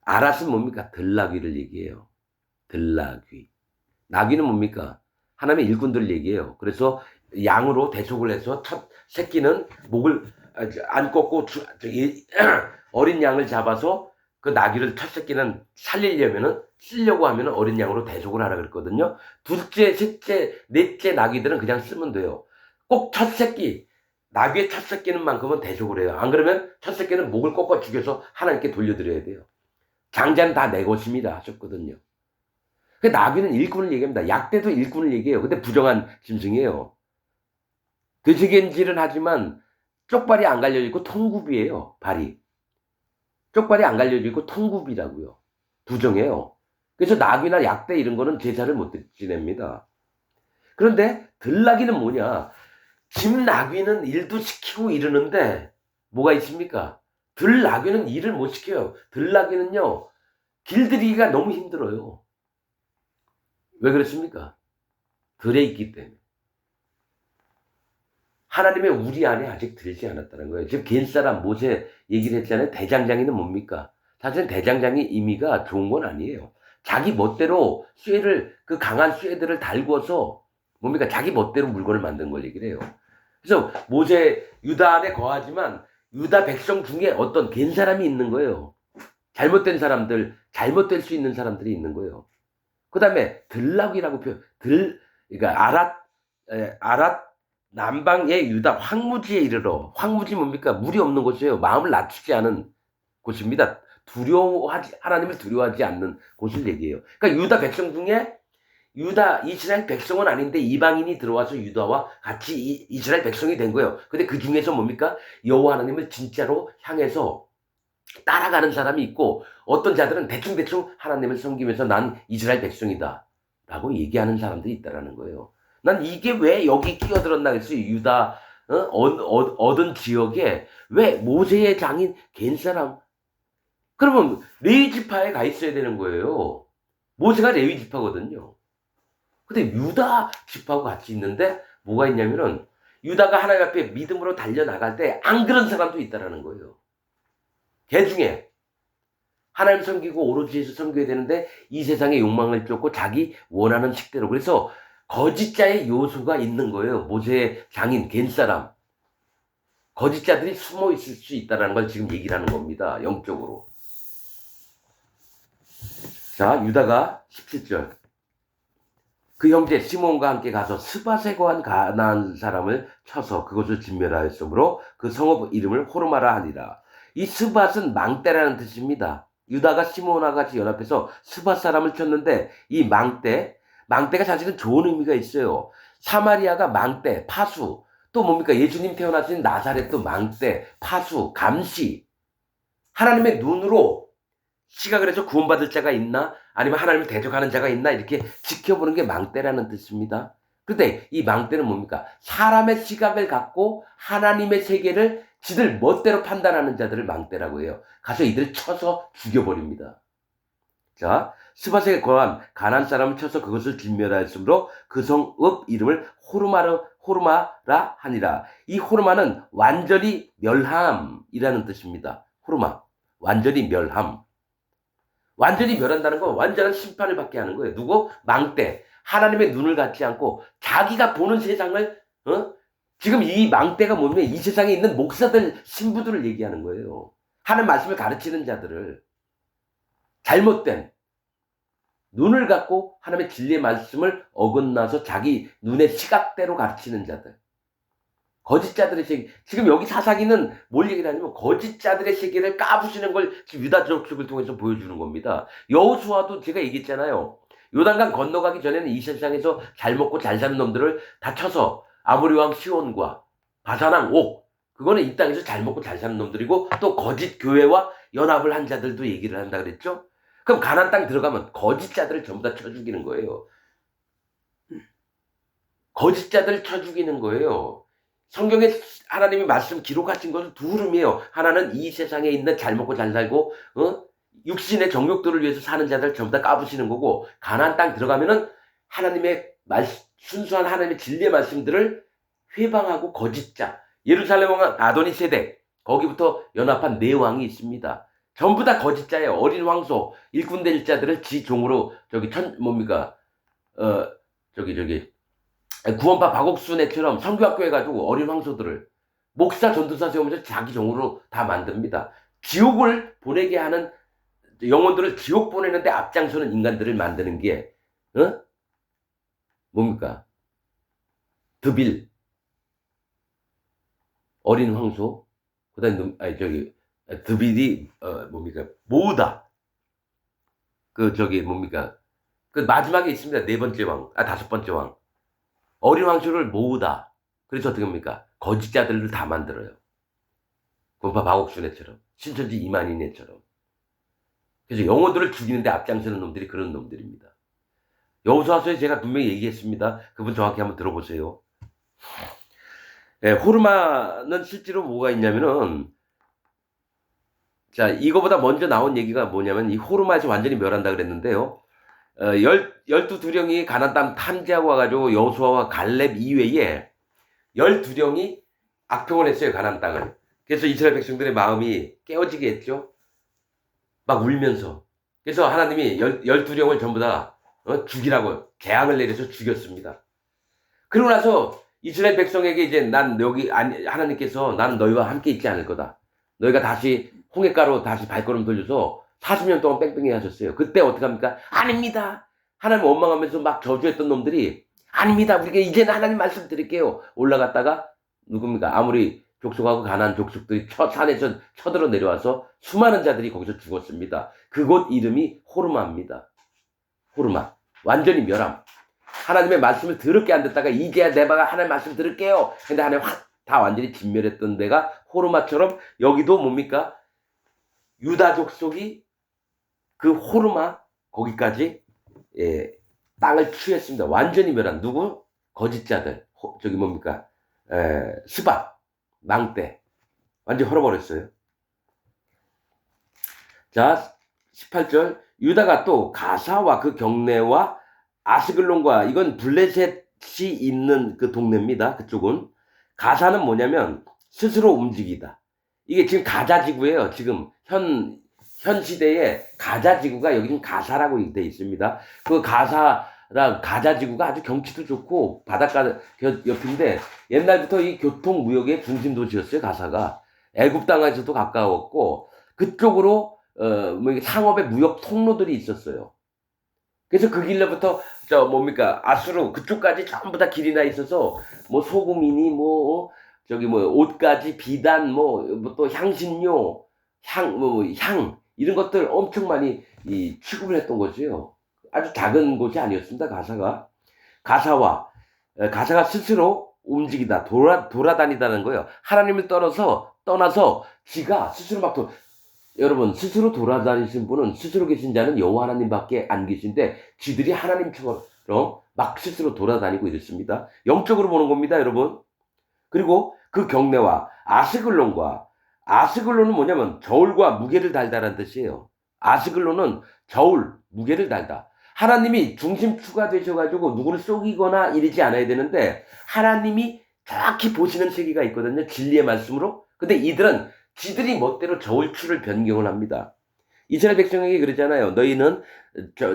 아랏은 뭡니까? 들나귀를 얘기해요. 들나귀. 나귀는 뭡니까? 하나님의 일꾼들을 얘기해요. 그래서 양으로 대속을 해서 첫 새끼는 목을 안 꺾고 어린 양을 잡아서 그 나귀를 첫 새끼는 살리려면은 쓰려고 하면은 어린 양으로 대속을 하라 그랬거든요. 둘째, 셋째, 넷째 나귀들은 그냥 쓰면 돼요. 꼭 첫 새끼, 나귀의 첫 새끼는 만큼은 대속을 해요. 안 그러면 첫 새끼는 목을 꺾어 죽여서 하나님께 돌려드려야 돼요. 장자는 다 내 것입니다 하셨거든요. 그 나귀는 일꾼을 얘기합니다. 약대도 일꾼을 얘기해요. 근데 부정한 짐승이에요. 돼지겐질은 하지만 쪽발이 안 갈려있고 통굽이에요. 발이. 쪽발이 안 갈려있고 통굽이라고요. 부정해요. 그래서 나귀나 약대 이런 거는 제사를 못 지냅니다. 그런데 들나귀는 뭐냐? 집나귀는 일도 시키고 이러는데 뭐가 있습니까? 들나귀는 일을 못 시켜요. 들나귀는요. 길들이기가 너무 힘들어요. 왜 그렇습니까? 들에 있기 때문에. 하나님의 우리 안에 아직 들지 않았다는 거예요. 지금 겐사람 모세 얘기를 했잖아요. 대장장이는 뭡니까? 사실 대장장이 의미가 좋은 건 아니에요. 자기 멋대로 그 강한 쇠들을 달구어서 뭡니까? 자기 멋대로 물건을 만든 걸 얘기를 해요. 그래서 모세 유다 안에 거하지만 유다 백성 중에 어떤 겐사람이 있는 거예요. 잘못된 사람들, 잘못될 수 있는 사람들이 있는 거예요. 그 다음에 들나귀라고 그러니까 아랏 남방의 유다 황무지에 이르러. 황무지 뭡니까? 물이 없는 곳이에요. 마음을 낮추지 않은 곳입니다. 하나님을 두려워하지 않는 곳을 얘기해요. 그러니까 유다 백성 중에 이스라엘 백성은 아닌데 이방인이 들어와서 유다와 같이 이스라엘 백성이 된 거예요. 근데 그 중에서 뭡니까? 여호와 하나님을 진짜로 향해서 따라가는 사람이 있고 어떤 자들은 대충대충 하나님을 섬기면서 난 이스라엘 백성이다 라고 얘기하는 사람들이 있다라는 거예요. 난 이게 왜 여기 끼어들었나 그랬어요. 유다 얻은 지역에 왜 모세의 장인 겐사람. 그러면 레위 지파에 가 있어야 되는 거예요. 모세가 레위 지파거든요. 근데 유다 지파하고 같이 있는데 뭐가 있냐면은 유다가 하나님 앞에 믿음으로 달려나갈 때 안 그런 사람도 있다라는 거예요. 개 중에 하나님 섬기고 오로지 예수 섬겨야 되는데 이 세상의 욕망을 쫓고 자기 원하는 식대로. 그래서 거짓자의 요소가 있는 거예요. 모세의 장인 겐사람. 거짓자들이 숨어 있을 수 있다는 걸 지금 얘기를 하는 겁니다. 영적으로. 자, 유다가 17절. 그 형제 시몬과 함께 가서 스밧에 거한 가나안 사람을 쳐서 그것을 진멸하였으므로 그 성읍 이름을 호르마라 하니라. 이 스밧은 망대라는 뜻입니다. 유다가 시몬과 같이 연합해서 스밧 사람을 쳤는데 이 망대가 사실은 좋은 의미가 있어요. 사마리아가 망대, 파수, 또 뭡니까? 예수님 태어나신 나사렛도 망대, 파수, 감시. 하나님의 눈으로 시각을 해서 구원받을 자가 있나? 아니면 하나님을 대적하는 자가 있나? 이렇게 지켜보는 게 망대라는 뜻입니다. 그런데 이 망대는 뭡니까? 사람의 시각을 갖고 하나님의 세계를 지들 멋대로 판단하는 자들을 망대라고 해요. 가서 이들을 쳐서 죽여버립니다. 자, 스밧에 거한 가나안 사람을 쳐서 그것을 진멸하였으므로 그 성읍 이름을 호르마라 하니라. 이 호르마는 완전히 멸함이라는 뜻입니다. 호르마, 완전히 멸함. 완전히 멸한다는 건 완전한 심판을 받게 하는 거예요. 누구? 망대. 하나님의 눈을 갖지 않고 자기가 보는 세상을, 지금 이 망대가 뭐냐면 이 세상에 있는 목사들, 신부들을 얘기하는 거예요. 하나님 말씀을 가르치는 자들을. 잘못된 눈을 갖고 하나님의 진리의 말씀을 어긋나서 자기 눈의 시각대로 가르치는 자들. 거짓자들의 세계. 지금 여기 사사기는 뭘 얘기를 하냐면 거짓자들의 세계를 까부시는 걸 지금 유다 족속을 통해서 보여주는 겁니다. 여호수아도 제가 얘기했잖아요. 요단강 건너가기 전에는 이 세상에서 잘 먹고 잘 사는 놈들을 다 쳐서 아모리 왕 시온과 바산왕 옥, 그거는 이 땅에서 잘 먹고 잘 사는 놈들이고 또 거짓 교회와 연합을 한 자들도 얘기를 한다 그랬죠. 그럼 가나안 땅 들어가면 거짓자들을 전부 다 쳐 죽이는 거예요. 거짓자들을 쳐 죽이는 거예요. 성경에 하나님이 말씀 기록하신 것은 두 흐름이에요. 하나는 이 세상에 있는 잘 먹고 잘 살고 육신의 정욕들을 위해서 사는 자들 전부 다 까부시는 거고, 가나안 땅 들어가면은 하나님의 순수한 하나님의 진리의 말씀들을 회방하고 거짓자, 예루살렘 왕 아도니세덱, 거기부터 연합한 네 왕이 있습니다. 전부 다 거짓자예요. 어린 황소, 일꾼 될 자들을 지 종으로 구원파 박옥순애처럼 성교학교 해가지고 어린 황소들을 목사 전도사 세우면서 자기 종으로 다 만듭니다. 지옥을 보내게 하는, 영혼들을 지옥 보내는데 앞장서는 인간들을 만드는 게 뭡니까? 드빌, 어린 황소, 그다음 드빌이 뭡니까? 모으다. 그 마지막에 있습니다. 네 번째 왕, 다섯 번째 왕. 어린 황소를 모으다. 그래서 어떻게 합니까? 거짓자들을 다 만들어요. 구원파 박옥순애처럼, 신천지 이만희네처럼. 그래서 영혼들을 죽이는데 앞장서는 놈들이 그런 놈들입니다. 여호수아서에 제가 분명히 얘기했습니다. 그분 정확히 한번 들어보세요. 호르마는 실제로 뭐가 있냐면은, 자, 이거보다 먼저 나온 얘기가 뭐냐면, 이 호르마에서 완전히 멸한다 그랬는데요. 12두령이 가나안 땅 탐지하고 와가지고 여호수아와 갈렙 이외에 12령이 악평을 했어요, 가나안 땅을. 그래서 이스라엘 백성들의 마음이 깨어지게 했죠. 막 울면서. 그래서 하나님이 12령을 전부 다 죽이라고 재앙을 내려서 죽였습니다. 그러고 나서 이스라엘 백성에게 이제 하나님께서 나는 너희와 함께 있지 않을 거다. 너희가 다시 홍해가로 다시 발걸음 돌려서 40년 동안 뺑뺑이 하셨어요. 그때 어떡합니까? 아닙니다. 하나님 원망하면서 막 저주했던 놈들이 아닙니다. 우리가 이제는 하나님 말씀 드릴게요. 올라갔다가 누굽니까? 아무리 족속하고 가나안 족속들이 산에서 쳐들어 내려와서 수많은 자들이 거기서 죽었습니다. 그곳 이름이 호르마입니다. 호르마. 완전히 멸함. 하나님의 말씀을 더럽게 안 듣다가 이제야 내가 하나님 말씀 들을게요. 근데 하나님 다 완전히 진멸했던 데가 호르마처럼, 여기도 뭡니까? 유다 족속이 그 호르마 거기까지 땅을 취했습니다. 완전히 멸한 누구? 거짓자들. 스밧, 망대. 완전히 헐어버렸어요. 자, 18절. 유다가 또 가사와 그 경내와 아스글론과, 이건 블레셋이 있는 그 동네입니다. 그쪽은. 가사는 뭐냐면 스스로 움직이다. 이게 지금 가자지구예요. 지금 현 시대에 가자지구가 여기 지금 가사라고 돼 있습니다. 그 가자지구가 아주 경치도 좋고 바닷가 옆인데 옛날부터 이 교통 무역의 중심 도시였어요. 가사가 애굽 땅에서도 가까웠고 그쪽으로 뭐 상업의 무역 통로들이 있었어요. 그래서 그 길로부터 뭡니까 아수르 그쪽까지 전부 다 길이 나 있어서 뭐 소금이니 뭐 저기 뭐 옷까지 비단 뭐 또 향신료 향 이런 것들 엄청 많이 취급을 했던 거지요. 아주 작은 곳이 아니었습니다. 가사가 스스로 움직이다 돌아다니다는 거예요. 하나님을 떠나서 지가 스스로 여러분 스스로 돌아다니신 분은 스스로 계신 자는 여호와 하나님밖에 안 계신데 지들이 하나님처럼 막 스스로 돌아다니고 이랬습니다. 영적으로 보는 겁니다, 여러분. 그리고 그 경내와 아스글론은 뭐냐면 저울과 무게를 달다라는 뜻이에요. 아스글론은 저울, 무게를 달다. 하나님이 중심추가 되셔가지고 누구를 속이거나 이러지 않아야 되는데 하나님이 정확히 보시는 세계가 있거든요. 진리의 말씀으로. 근데 이들은 지들이 멋대로 저울추를 변경을 합니다. 이스라엘 백성에게 그러잖아요. 너희는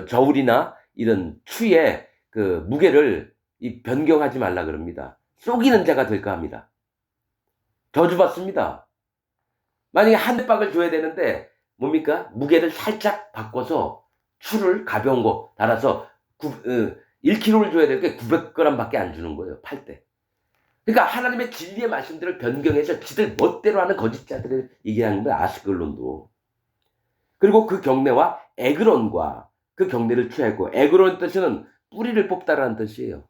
저울이나 이런 추의 그 무게를 변경하지 말라 그럽니다. 속이는 자가 될까 합니다. 저주받습니다. 만약에 한 박을 줘야 되는데 뭡니까? 무게를 살짝 바꿔서 추를 가벼운 거 달아서 1kg를 줘야 될 게 900g 밖에 안 주는 거예요. 팔 때. 그러니까 하나님의 진리의 말씀들을 변경해서 지들 멋대로 하는 거짓자들을 얘기하는 거예요. 아스글론도. 그리고 그 경내와 에그론과 그 경내를 취하였고 에그론 뜻은 뿌리를 뽑다라는 뜻이에요.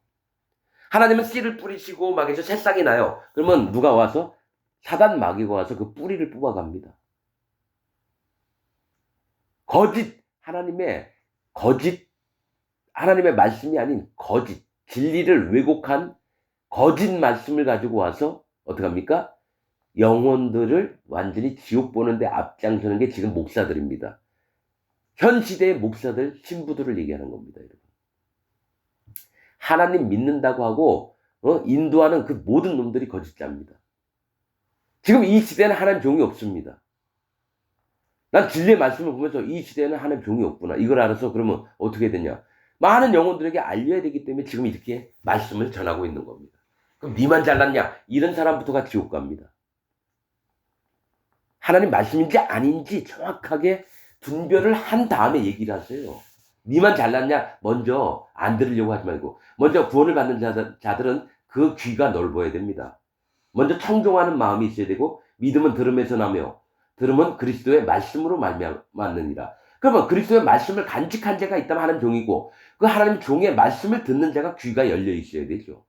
하나님은 씨를 뿌리시고 막 해서 새싹이 나요. 그러면 누가 와서 사단 마귀가 와서 그 뿌리를 뽑아갑니다. 하나님의 말씀이 아닌 거짓, 진리를 왜곡한 거짓 말씀을 가지고 와서 어떡합니까? 영혼들을 완전히 지옥 보는데 앞장서는 게 지금 목사들입니다. 현 시대의 목사들, 신부들을 얘기하는 겁니다, 여러분. 하나님 믿는다고 하고 인도하는 그 모든 놈들이 거짓자입니다. 지금 이 시대는 하나님 종이 없습니다. 난 진리의 말씀을 보면서 이 시대에는 하나님 종이 없구나. 이걸 알아서 그러면 어떻게 되냐. 많은 영혼들에게 알려야 되기 때문에 지금 이렇게 말씀을 전하고 있는 겁니다. 그럼 니만 잘났냐? 이런 사람부터가 지옥 갑니다. 하나님 말씀인지 아닌지 정확하게 분별을 한 다음에 얘기를 하세요. 니만 잘났냐? 먼저 안 들으려고 하지 말고 먼저 구원을 받는 자들은 그 귀가 넓어야 됩니다. 먼저 청종하는 마음이 있어야 되고 믿음은 들음에서 나며 들음은 그리스도의 말씀으로 말미암느니라. 그러면 그리스도의 말씀을 간직한 자가 있다면 하나님 종이고 그 하나님 종의 말씀을 듣는 자가 귀가 열려 있어야 되죠.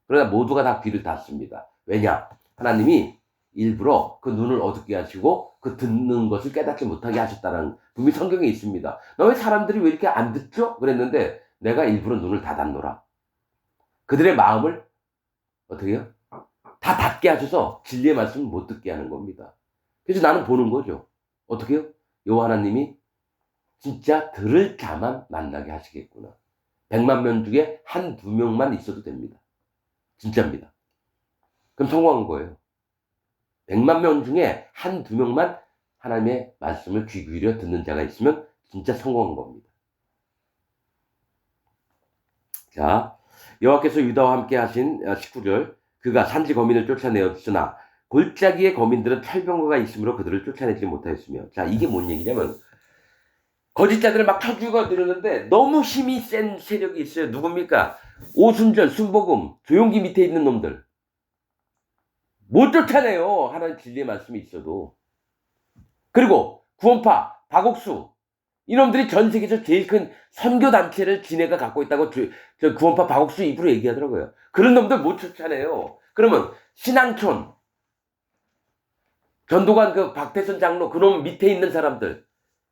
그러나 모두가 다 귀를 닫습니다. 왜냐? 하나님이 일부러 그 눈을 어둡게 하시고 그 듣는 것을 깨닫지 못하게 하셨다는 분명히 성경에 있습니다. 왜 사람들이 왜 이렇게 안 듣죠? 그랬는데 내가 일부러 눈을 닫았노라. 그들의 마음을 어떻게 해요? 다 닫게 하셔서 진리의 말씀을 못 듣게 하는 겁니다. 그래서 나는 보는 거죠. 어떻게 해요? 여호와 하나님이 진짜 들을 자만 만나게 하시겠구나. 100만 명 중에 1-2명만 있어도 됩니다. 진짜입니다. 그럼 성공한 거예요. 100만 명 중에 1-2명만 하나님의 말씀을 귀 기울여 듣는 자가 있으면 진짜 성공한 겁니다. 자, 여호와께서 유다와 함께 하신 19절 그가 산지 거민을 쫓아내었으나 골짜기의 거민들은 철병거가 있으므로 그들을 쫓아내지 못하였으며. 자, 이게 뭔 얘기냐면 거짓자들을 막 쳐죽어 들었는데 너무 힘이 센 세력이 있어요. 누굽니까? 오순절, 순복음, 조용기 밑에 있는 놈들. 못 쫓아내요. 하나님 진리의 말씀이 있어도. 그리고 구원파, 박옥수 이놈들이 전 세계에서 제일 큰 선교단체를 지네가 갖고 있다고 저 구원파 박옥수 입으로 얘기하더라고요. 그런 놈들 못 쫓아내요. 그러면 신앙촌, 전도관 그 박태선 장로 그놈 밑에 있는 사람들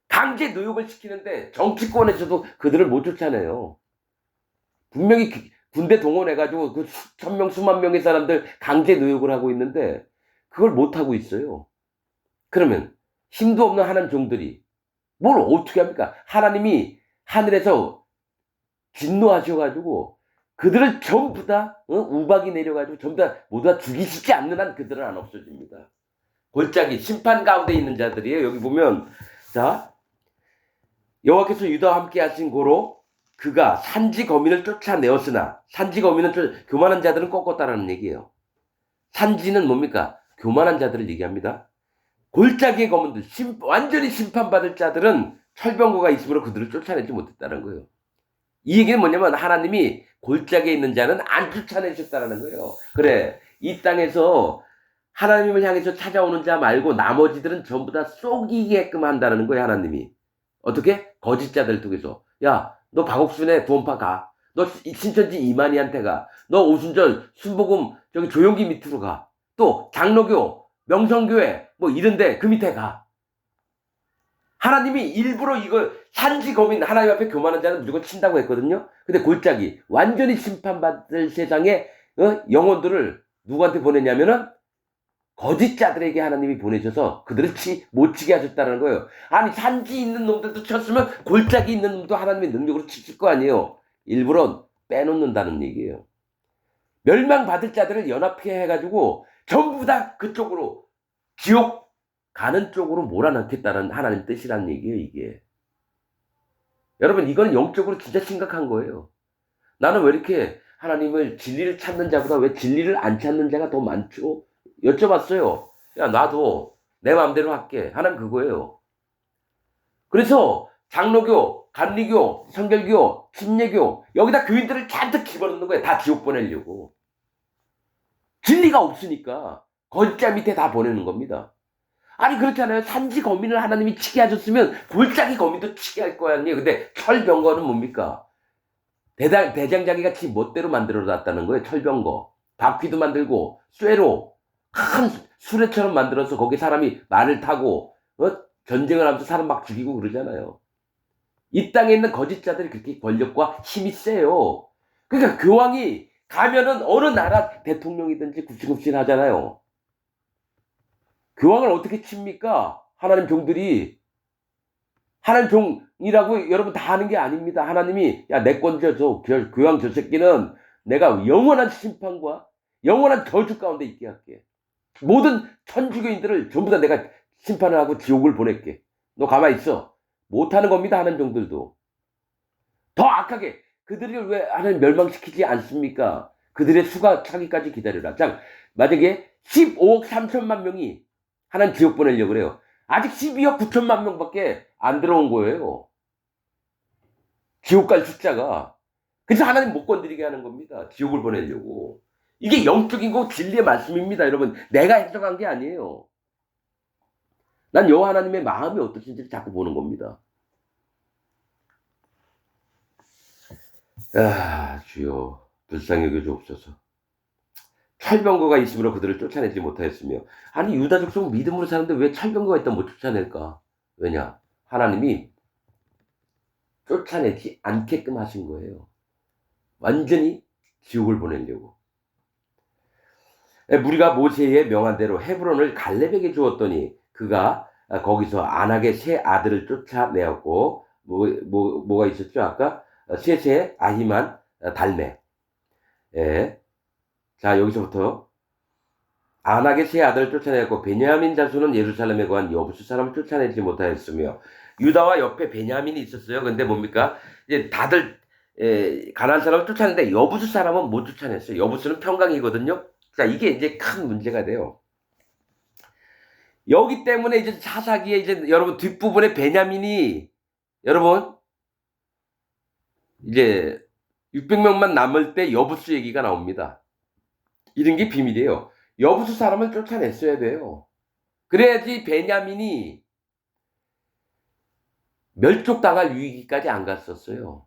강제 노역을 시키는데 정치권에서도 그들을 못 쫓아내요. 분명히 군대 동원해가지고 그 수천 명, 수만 명의 사람들 강제 노역을 하고 있는데 그걸 못하고 있어요. 그러면 힘도 없는 하나님 종들이 뭘 어떻게 합니까? 하나님이 하늘에서 진노하셔가지고 그들을 전부 다 우박이 내려가지고 전부 다 모두 다 죽이시지 않는 한 그들은 안 없어집니다. 골짜기 심판 가운데 있는 자들이에요. 여기 보면 자 여호와께서 유다와 함께 하신 고로 그가 산지 거민을 쫓아내었으나 산지 거민은 교만한 자들은 꺾었다라는 얘기예요. 산지는 뭡니까? 교만한 자들을 얘기합니다. 골짜기의 거민들 완전히 심판받을 자들은 철병거가 있으므로 그들을 쫓아내지 못했다는 거예요. 이 얘기는 뭐냐면 하나님이 골짜기에 있는 자는 안 쫓아내셨다는 거예요. 그래 이 땅에서 하나님을 향해서 찾아오는 자 말고 나머지들은 전부 다 쏘기게끔 한다는 거예요. 하나님이. 어떻게? 거짓자들 통해서. 야, 너 박옥순의 구원파 가. 너 신천지 이만희한테 가. 너 오순절 순복음 저기 조용기 밑으로 가. 또 장로교, 명성교회 뭐 이런데 그 밑에 가. 하나님이 일부러 이거 산지 거민 하나님 앞에 교만한 자는 무조건 친다고 했거든요. 근데 골짜기 완전히 심판받을 세상에 영혼들을 누구한테 보내냐면은 거짓자들에게 하나님이 보내셔서 그들을 못 치게 하셨다는 거예요. 아니 산지 있는 놈들도 쳤으면 골짜기 있는 놈도 하나님의 능력으로 치실 거 아니에요. 일부러 빼놓는다는 얘기예요. 멸망받을 자들을 연합해 해가지고 전부 다 그쪽으로 지옥 가는 쪽으로 몰아넣겠다는 하나님 뜻이라는 얘기예요. 이게 여러분 이건 영적으로 진짜 심각한 거예요. 나는 왜 이렇게 하나님을 진리를 찾는 자보다 왜 진리를 안 찾는 자가 더 많죠? 여쭤봤어요. 야 나도 내 마음대로 할게. 하나님 그거예요. 그래서 장로교, 감리교, 성결교, 침례교 여기다 교인들을 잔뜩 집어넣는 거예요. 다 지옥 보내려고. 진리가 없으니까 거짓자 밑에 다 보내는 겁니다. 아니 그렇잖아요. 산지 거민을 하나님이 치게 하셨으면 골짜기 거민도 치게 할 거 아니에요. 근데 철병거는 뭡니까? 대장장이가 지 멋대로 만들어 놨다는 거예요. 철병거. 바퀴도 만들고 쇠로 큰 수레처럼 만들어서 거기 사람이 말을 타고 전쟁을 하면서 사람 막 죽이고 그러잖아요. 이 땅에 있는 거짓자들이 그렇게 권력과 힘이 세요. 그러니까 교황이 가면은 어느 나라 대통령이든지 굽신굽신 하잖아요. 교황을 어떻게 칩니까? 하나님 종들이. 하나님 종이라고 여러분 다 하는 게 아닙니다. 하나님이 야 내 건 줘. 교황 저 새끼는 내가 영원한 심판과 영원한 저주 가운데 있게 할게. 모든 천주교인들을 전부 다 내가 심판을 하고 지옥을 보낼게. 너 가만히 있어. 못하는 겁니다. 하나님 종들도. 더 악하게 그들을 왜 하나님 멸망시키지 않습니까? 그들의 수가 차기까지 기다려라. 자, 만약에 15억 3천만 명이 하나님 지옥 보내려고 그래요. 아직 12억 9천만 명밖에 안 들어온 거예요. 지옥 갈 숫자가. 그래서 하나님 못 건드리게 하는 겁니다. 지옥을 보내려고. 이게 영적인 거 진리의 말씀입니다. 여러분 내가 해석한 게 아니에요. 난 여호와 하나님의 마음이 어떠신지를 자꾸 보는 겁니다. 아 주여 불쌍히 여겨주옵소서. 철병거가 있으므로 그들을 쫓아내지 못하였으며 아니 유다 족속은 믿음으로 사는데 왜 철병거가 있다면 못 쫓아낼까? 왜냐? 하나님이 쫓아내지 않게끔 하신 거예요. 완전히 지옥을 보내려고. 무리가 모세의 명한 대로 헤브론을 갈렙에게 주었더니 그가 거기서 안악의 세 아들을 쫓아내었고 뭐가 있었죠? 아까 셋의 아히만 달메. 예. 자 여기서부터 안악의 세 아들을 쫓아내었고 베냐민 자손은 예루살렘에 거한 여부수 사람을 쫓아내지 못하였으며 유다와 옆에 베냐민이 있었어요. 근데 뭡니까? 이제 다들 가나안 사람을 쫓아내는데 여부수 사람은 못 쫓아냈어요. 여부수는 평강이거든요. 자 이게 이제 큰 문제가 돼요. 여기 때문에 이제 사사기에 이제 여러분 뒷부분에 베냐민이 여러분 이제 600명만 남을 때 여부수 얘기가 나옵니다. 이런 게 비밀이에요. 여부수 사람을 쫓아냈어야 돼요. 그래야지 베냐민이 멸족당할 위기까지 안 갔었어요.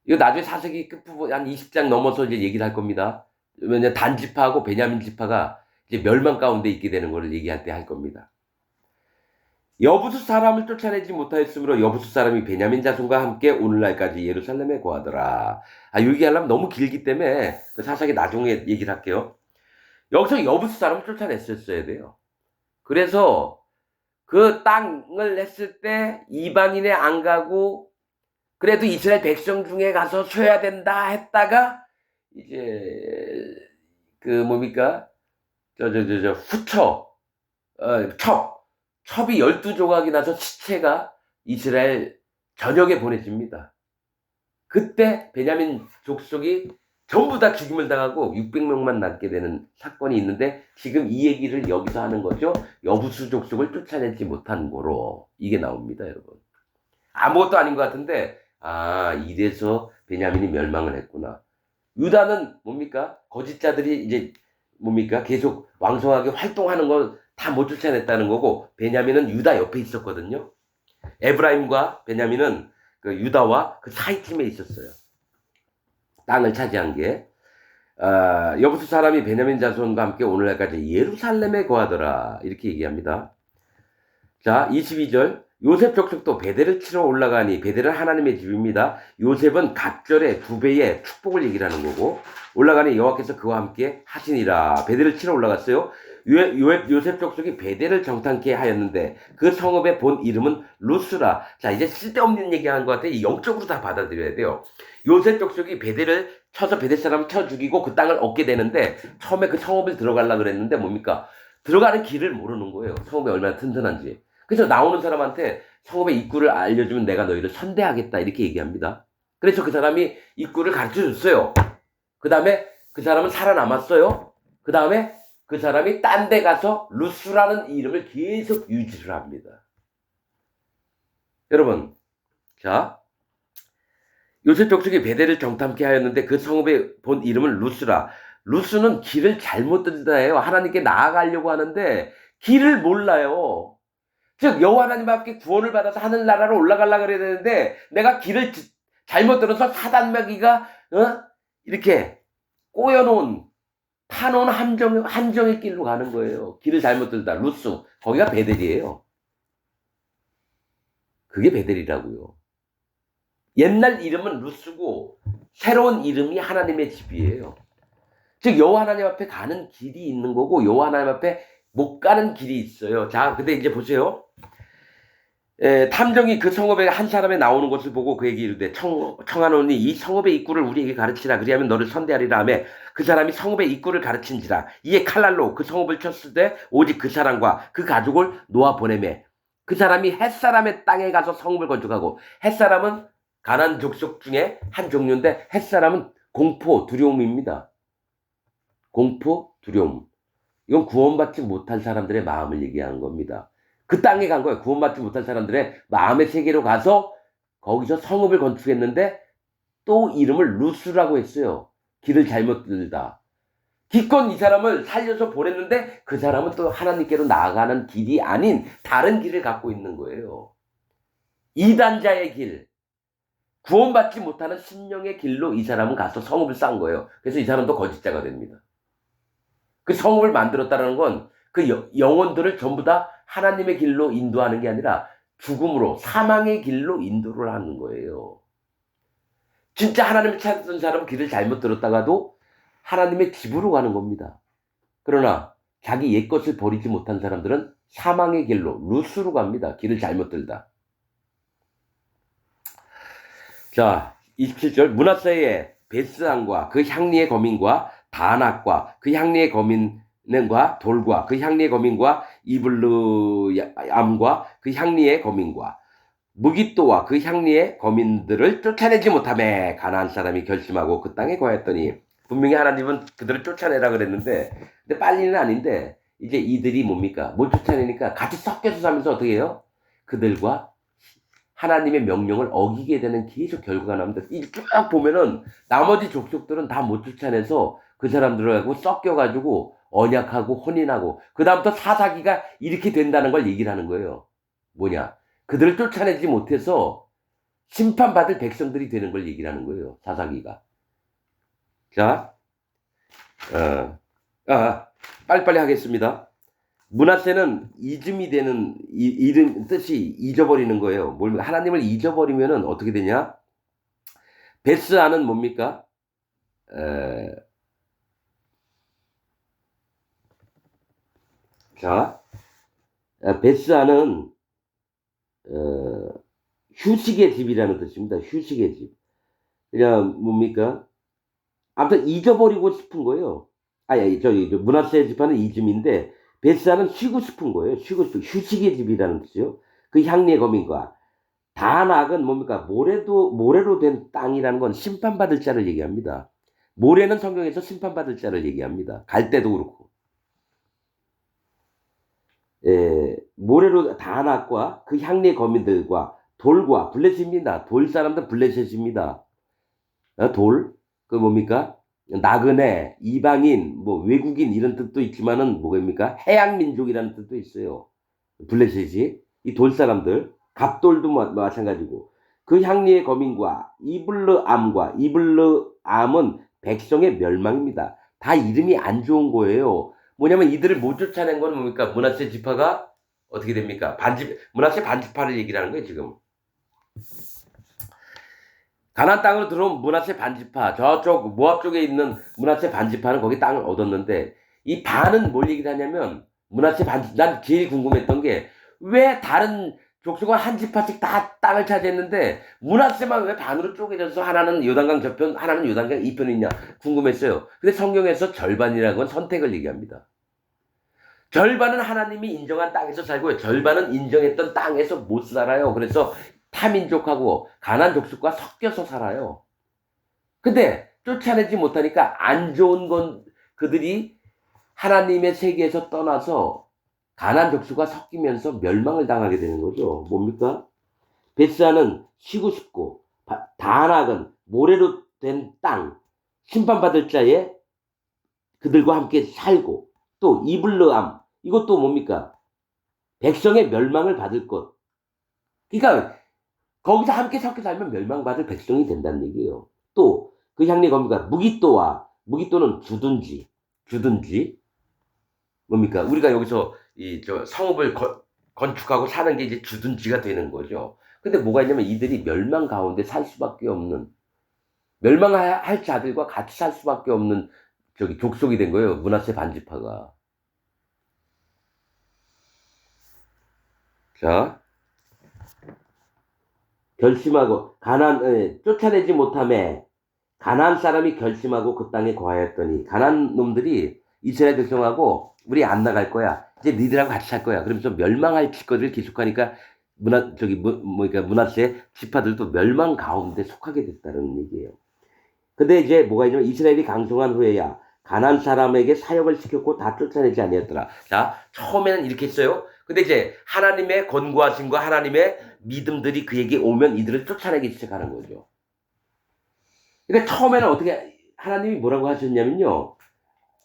이거 나중에 사사기 끝부분 한 20장 넘어서 이제 얘기를 할 겁니다. 왜냐 단 지파하고 베냐민 지파가 이제 멸망 가운데 있게 되는 것을 얘기할 때 할 겁니다. 여부수 사람을 쫓아내지 못하였으므로 여부수 사람이 베냐민 자손과 함께 오늘날까지 예루살렘에 거하더라. 얘기하려면 너무 길기 때문에 그 사사기 나중에 얘기를 할게요. 여기서 여부수 사람을 쫓아냈었어야 돼요. 그래서 그 땅을 했을 때 이방인에 안 가고 그래도 이스라엘 백성 중에 가서 쉬어야 된다 했다가 이제 그 뭡니까 후처 첩이 12조각이 나서 시체가 이스라엘 전역에 보내집니다. 그때 베냐민 족속이 전부 다 죽임을 당하고 600명만 남게 되는 사건이 있는데 지금 이 얘기를 여기서 하는 거죠. 여부수 족속을 쫓아내지 못한 거로 이게 나옵니다, 여러분. 아무것도 아닌 것 같은데 이래서 베냐민이 멸망을 했구나. 유다는 뭡니까? 거짓자들이 이제 뭡니까? 계속 왕성하게 활동하는 걸 다 못 쫓아냈다는 거고 베냐민은 유다 옆에 있었거든요. 에브라임과 베냐민은 그 유다와 그 사이 팀에 있었어요. 땅을 차지한 게. 여부수 사람이 베냐민 자손과 함께 오늘날까지 예루살렘에 거하더라. 이렇게 얘기합니다. 자, 22절. 요셉 족속도 베델을 치러 올라가니 베델은 하나님의 집입니다. 요셉은 갑절의 2배의 축복을 얘기하는 거고 올라가니 여호와께서 그와 함께 하시니라. 베델을 치러 올라갔어요. 요셉 족속이 베델을 정탐케 하였는데 그 성읍의 본 이름은 루스라. 자, 이제 쓸데없는 얘기하는 것 같아. 영적으로 다 받아들여야 돼요. 요셉 족속이 베델을 쳐서 베델 사람을 쳐 죽이고 그 땅을 얻게 되는데 처음에 그 성읍을 들어가려고 그랬는데 뭡니까? 들어가는 길을 모르는 거예요. 성읍이 얼마나 튼튼한지. 그래서 나오는 사람한테 성읍의 입구를 알려주면 내가 너희를 선대하겠다 이렇게 얘기합니다. 그래서 그 사람이 입구를 가르쳐줬어요. 그 다음에 그 사람은 살아남았어요. 그 다음에 그 사람이 딴 데 가서 루스라는 이름을 계속 유지를 합니다. 여러분, 자, 요셉 족속이 베델을 정탐케 하였는데 그 성읍의 본 이름은 루스라. 루스는 길을 잘못 들다예요. 하나님께 나아가려고 하는데 길을 몰라요. 즉 여호와 하나님 앞에 구원을 받아서 하늘나라로 올라가려고 그래야 되는데 내가 길을 잘못 들어서 사단마귀가 이렇게 꼬여놓은 파놓은 함정의 길로 가는 거예요. 길을 잘못 들다. 루스. 거기가 베델이에요. 그게 베델이라고요. 옛날 이름은 루스고 새로운 이름이 하나님의 집이에요. 즉 여호와 하나님 앞에 가는 길이 있는 거고 여호와 하나님 앞에 못 가는 길이 있어요. 자, 근데 이제 보세요. 탐정이 그 성읍에 한 사람이 나오는 것을 보고 그에게 이르되 청하노니 이 성읍의 입구를 우리에게 가르치라. 그리하면 너를 선대하리라 하며 그 사람이 성읍의 입구를 가르친지라. 이에 칼날로 그 성읍을 쳤을 때 오직 그 사람과 그 가족을 놓아 보내매 그 사람이 햇사람의 땅에 가서 성읍을 건축하고 햇사람은 가나안 족속 중에 한 종류인데 햇사람은 공포, 두려움입니다. 공포, 두려움. 이건 구원받지 못한 사람들의 마음을 얘기하는 겁니다. 그 땅에 간 거예요. 구원받지 못한 사람들의 마음의 세계로 가서 거기서 성읍을 건축했는데 또 이름을 루스라고 했어요. 길을 잘못 들다. 기껏 이 사람을 살려서 보냈는데 그 사람은 또 하나님께로 나아가는 길이 아닌 다른 길을 갖고 있는 거예요. 이단자의 길. 구원받지 못하는 신령의 길로 이 사람은 가서 성읍을 쌓은 거예요. 그래서 이 사람도 거짓자가 됩니다. 그 성읍을 만들었다는 건 그 영혼들을 전부 다 하나님의 길로 인도하는 게 아니라 죽음으로 사망의 길로 인도를 하는 거예요. 진짜 하나님을 찾았던 사람은 길을 잘못 들었다가도 하나님의 집으로 가는 겁니다. 그러나 자기 옛것을 버리지 못한 사람들은 사망의 길로 루스로 갑니다. 길을 잘못 들다. 자, 27절 므낫세의 베스안과 그 향리의 거민과 다낙과 그 향리의 거민과 돌과 그 향리의 거민과 이블르암과 그 향리의 거민과 무깃도와 그 향리의 거민들을 쫓아내지 못하매 가나안 사람이 결심하고 그 땅에 거했더니 분명히 하나님은 그들을 쫓아내라 그랬는데 근데 빨리는 아닌데 이제 이들이 뭡니까? 못 쫓아내니까 같이 섞여서 살면서 어떻게 해요? 그들과 하나님의 명령을 어기게 되는 계속 결과가 나옵니다. 쭉 보면은 나머지 족속들은 다 못 쫓아내서 그 사람들하고 섞여가지고 언약하고 혼인하고 그 다음부터 사사기가 이렇게 된다는 걸 얘기를 하는 거예요. 뭐냐? 그들을 쫓아내지 못해서 심판받을 백성들이 되는 걸 얘기를 하는 거예요. 사사기가. 자, 빨리빨리 하겠습니다. 므낫세는 이즘이 되는 이름 뜻이 잊어버리는 거예요. 하나님을 잊어버리면은 어떻게 되냐? 베스안은 뭡니까? 자, 베스안은 휴식의 집이라는 뜻입니다. 휴식의 집. 그냥 뭡니까? 아무튼 잊어버리고 싶은 거예요. 므낫세의 집안은 이즘인데 벳사는 쉬고 싶은 거예요. 쉬고 싶은 휴식의 집이라는 뜻이요. 그 향리의 거민과 다낙은 뭡니까? 모래로 된 땅이라는 건 심판받을 자를 얘기합니다. 모래는 성경에서 심판받을 자를 얘기합니다. 갈대도 그렇고. 모래로 다낙과 그 향리의 거민들과 돌과 블레셋입니다. 돌 사람들 블레셋입니다. 돌, 그 뭡니까? 나그네, 이방인, 뭐 외국인 이런 뜻도 있지만은 뭐입니까? 해양 민족이라는 뜻도 있어요. 블레셋이 이 돌 사람들, 갑돌도 마찬가지고 그 향리의 거민과 이블르암은 백성의 멸망입니다. 다 이름이 안 좋은 거예요. 뭐냐면 이들을 못 쫓아낸 건 뭡니까? 므낫세 지파가 어떻게 됩니까? 므낫세 반지파를 얘기를 하는 거예요, 지금. 가나안 땅으로 들어온 므낫세 반지파, 저쪽 모압 쪽에 있는 므낫세 반지파는 거기 땅을 얻었는데 이 반은 뭘 얘기를 하냐면 므낫세 반지, 난 제일 궁금했던 게 왜 다른 족속은 한 지파씩 다 땅을 차지했는데 므낫세만 왜 반으로 쪼개져서 하나는 요단강 저편, 하나는 요단강 이편이 있냐 궁금했어요. 근데 성경에서 절반이라는 건 선택을 얘기합니다. 절반은 하나님이 인정한 땅에서 살고요. 절반은 인정했던 땅에서 못 살아요. 그래서 타민족하고 가나안 족속과 섞여서 살아요. 근데 쫓아내지 못하니까 안 좋은 건 그들이 하나님의 세계에서 떠나서 가나안 족속과 섞이면서 멸망을 당하게 되는 거죠. 뭡니까? 벳사는 쉬고 싶고 다낙은 모래로 된 땅, 심판받을 자에 그들과 함께 살고 또 이블르암 이것도 뭡니까? 백성의 멸망을 받을 것. 그러니까 거기서 함께 섞여 살면 멸망받을 백성이 된다는 얘기예요. 또 그 향리 겁니까? 무기또는 주둔지 뭡니까? 우리가 여기서 성읍을 건축하고 사는 게 이제 주둔지가 되는 거죠. 근데 뭐가 있냐면 이들이 멸망 가운데 살 수밖에 없는 멸망할 자들과 같이 살 수밖에 없는 족속이 된 거예요. 므낫세 반지파가. 자, 결심하고 쫓아내지 못함에 가나안 사람이 결심하고 그 땅에 거하였더니 가나안 놈들이 이스라엘 백성하고 우리 안 나갈 거야. 이제 니들하고 같이 살 거야. 그러면서 멸망할 짓거리를 계속하니까 므낫세 지파들도 멸망 가운데 속하게 됐다는 얘기예요. 근데 이제 뭐가 있냐면 이스라엘이 강성한 후에야 가나안 사람에게 사역을 시켰고 다 쫓아내지 아니었더라. 자, 처음에는 이렇게 했어요. 근데 이제 하나님의 권고하심과 하나님의 믿음들이 그에게 오면 이들을 쫓아내기 시작하는 거죠. 그러니까 처음에는 어떻게 하나님이 뭐라고 하셨냐면요.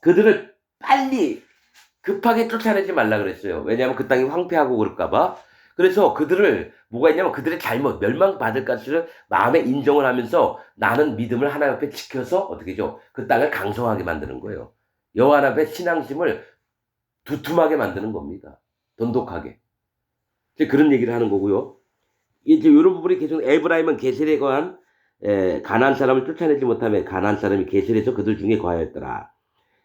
그들을 빨리 급하게 쫓아내지 말라 그랬어요. 왜냐하면 그 땅이 황폐하고 그럴까봐. 그래서 그들을 뭐가 있냐면 그들의 잘못 멸망받을 것을 마음에 인정을 하면서 나는 믿음을 하나님 앞에 지켜서 어떻게죠? 그 땅을 강성하게 만드는 거예요. 여호와 하나님 앞에 신앙심을 두툼하게 만드는 겁니다. 돈독하게. 그런 얘기를 하는 거고요. 이제 이런 부분이 계속 에브라임은 게셀에 거한 가나안 사람을 쫓아내지 못하며 가나안 사람이 게셀에서 그들 중에 거하였더라.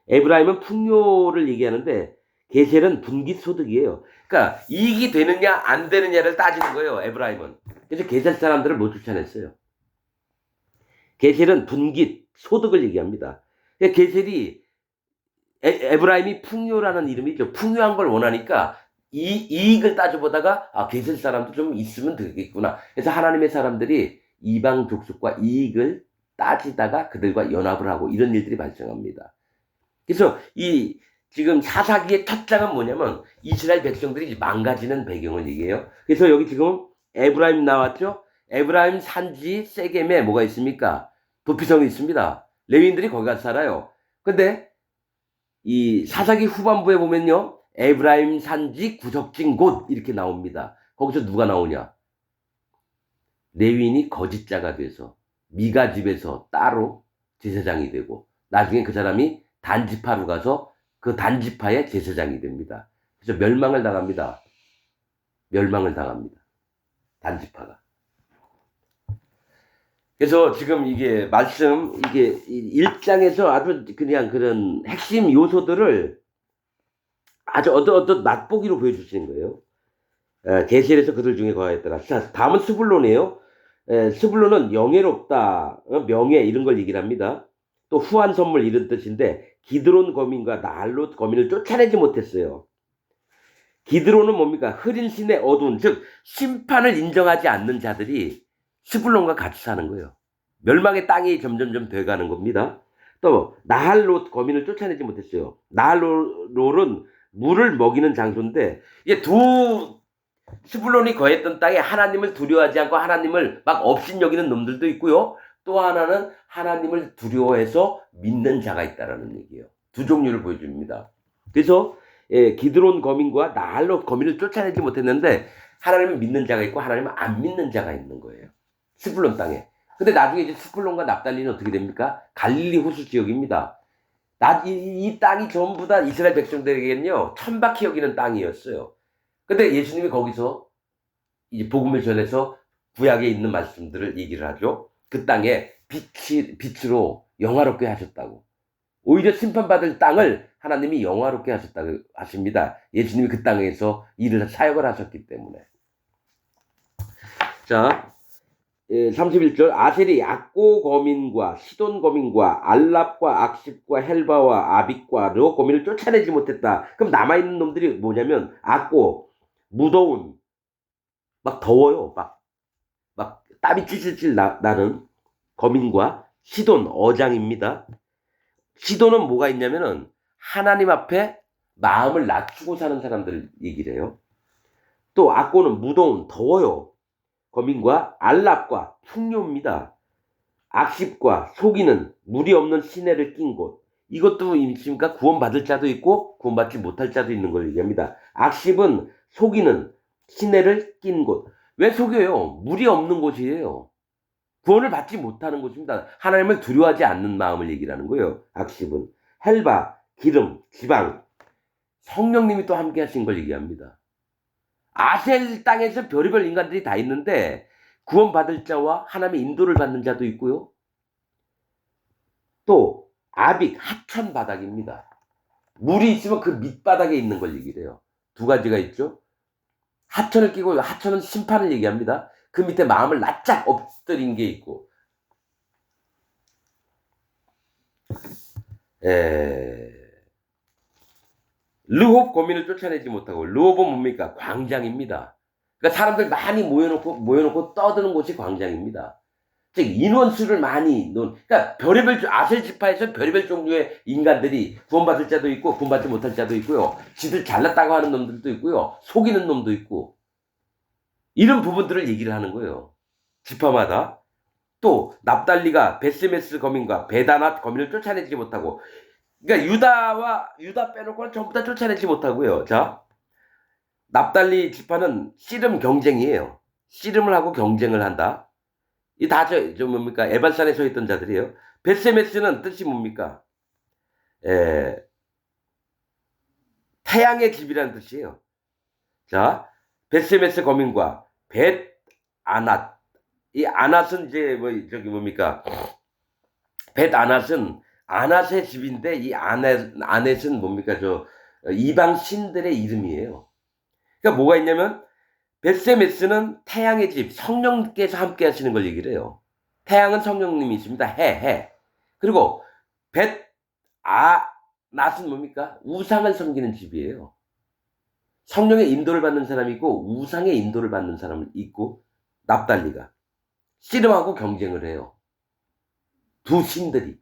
에브라임은 풍요를 얘기하는데 게셀은 분깃소득이에요. 그러니까 이익이 되느냐 안 되느냐를 따지는 거예요. 에브라임은. 그래서 게셀 사람들을 못 쫓아냈어요. 게셀은 분깃, 소득을 얘기합니다. 그러니까 게셀이 에브라임이 풍요라는 이름이죠. 풍요한 걸 원하니까 이익을 따져보다가 게셀 사람도 좀 있으면 되겠구나. 그래서 하나님의 사람들이 이방 족속과 이익을 따지다가 그들과 연합을 하고 이런 일들이 발생합니다. 그래서 지금 사사기의 첫 장은 뭐냐면 이스라엘 백성들이 망가지는 배경을 얘기해요. 그래서 여기 지금 에브라임 나왔죠? 에브라임 산지 세겜에 뭐가 있습니까? 도피성이 있습니다. 레위인들이 거기 가서 살아요. 근데 이 사사기 후반부에 보면요. 에브라임 산지 구석진 곳 이렇게 나옵니다. 거기서 누가 나오냐? 레위인이 거짓자가 돼서 미가 집에서 따로 제사장이 되고 나중에 그 사람이 단지파로 가서 그 단지파의 제사장이 됩니다. 그래서 멸망을 당합니다. 단지파가. 그래서 지금 이게 1장에서 아주 그냥 그런 핵심 요소들을 아주 어떤 맛보기로 보여주시는 거예요. 게셀에서 그들 중에 거하였더라. 자, 다음은 스불론이에요. 스불론은 영예롭다, 명예 이런 걸 얘기를 합니다. 또 후한 선물 이런 뜻인데 기드론 거민과 나알롯 거민을 쫓아내지 못했어요. 기드론은 뭡니까? 흐린 신의 어두운, 즉 심판을 인정하지 않는 자들이 스불론과 같이 사는 거예요. 멸망의 땅이 점점점 돼가는 겁니다. 또 나할롯 거민을 쫓아내지 못했어요. 나할롯은 물을 먹이는 장소인데 이게 두 스불론이 거했던 땅에 하나님을 두려워하지 않고 하나님을 막 업신여기는 놈들도 있고요. 또 하나는 하나님을 두려워해서 믿는 자가 있다라는 얘기예요. 두 종류를 보여줍니다. 그래서 기드론 거민과 나할롯 거민을 쫓아내지 못했는데 하나님을 믿는 자가 있고 하나님을 안 믿는 자가 있는 거예요. 스불론 땅에. 근데 나중에 이제 스불론과 납달리는 어떻게 됩니까? 갈릴리 호수 지역입니다. 이 땅이 전부 다 이스라엘 백성들에게는요, 천박히 여기는 땅이었어요. 근데 예수님이 거기서 이제 복음을 전해서 구약에 있는 말씀들을 얘기를 하죠. 그 땅에 빛으로 영화롭게 하셨다고. 오히려 심판받을 땅을 하나님이 영화롭게 하셨다고 하십니다. 예수님이 그 땅에서 사역을 하셨기 때문에. 자, 31절 아셀이 악고 거민과 시돈 거민과 알랍과 악십과 헬바와 아빅과 르 거민을 쫓아내지 못했다. 그럼 남아있는 놈들이 뭐냐면 악고, 무더운, 막 더워요. 막 땀이 찔찔찔 나는 거민과 시돈, 어장입니다. 시돈은 뭐가 있냐면은 하나님 앞에 마음을 낮추고 사는 사람들 얘기를 해요. 또 악고는 무더운, 더워요. 거민과 알랍과 풍요입니다. 악십과 속이는 물이 없는 시내를 낀 곳. 이것도 있습니까? 구원받을 자도 있고 구원받지 못할 자도 있는 걸 얘기합니다. 악십은 속이는 시내를 낀 곳. 왜 속여요? 물이 없는 곳이에요. 구원을 받지 못하는 곳입니다. 하나님을 두려워하지 않는 마음을 얘기하는 거예요. 악십은. 헬바, 기름, 지방. 성령님이 또 함께 하신 걸 얘기합니다. 아셀 땅에서 별의별 인간들이 다 있는데 구원받을 자와 하나님의 인도를 받는 자도 있고요. 또 아빅, 하천 바닥입니다. 물이 있으면 그 밑바닥에 있는 걸 얘기를 해요. 두 가지가 있죠. 하천을 끼고 하천은 심판을 얘기합니다. 그 밑에 마음을 납작 엎드린 게 있고 르홉 거민을 쫓아내지 못하고 르홉은 뭡니까? 광장입니다. 그러니까 사람들 많이 모여놓고 떠드는 곳이 광장입니다. 즉 인원수를 많이 놓은 그러니까 별의별 아셀 지파에서 별의별 종류의 인간들이 구원받을 자도 있고 구원받지 못할 자도 있고요. 지들 잘났다고 하는 놈들도 있고요. 속이는 놈도 있고 이런 부분들을 얘기를 하는 거예요. 지파마다. 또 납달리가 베스메스 거민과 베다낫 거민을 쫓아내지 못하고 그러니까 유다 빼놓고는 전부 다 쫓아내지 못하고요. 자, 납달리 지파는 씨름 경쟁이에요. 씨름을 하고 경쟁을 한다. 이 다 뭡니까? 에발산에 서 있던 자들이에요. 베스메스는 뜻이 뭡니까? 태양의 집이라는 뜻이에요. 자, 베스메스 거민과 벳아낫. 이 아낫은 이제 뭡니까? 벳아낫은 아낫의 집인데 이 아넷은 뭡니까? 이방 신들의 이름이에요. 그러니까 뭐가 있냐면 벳세메스는 태양의 집, 성령께서 함께 하시는 걸 얘기를 해요. 태양은 성령님이 있습니다. 해. 그리고 벳아낫은 뭡니까? 우상을 섬기는 집이에요. 성령의 인도를 받는 사람이 있고 우상의 인도를 받는 사람이 있고 납달리가 씨름하고 경쟁을 해요. 두 신들이.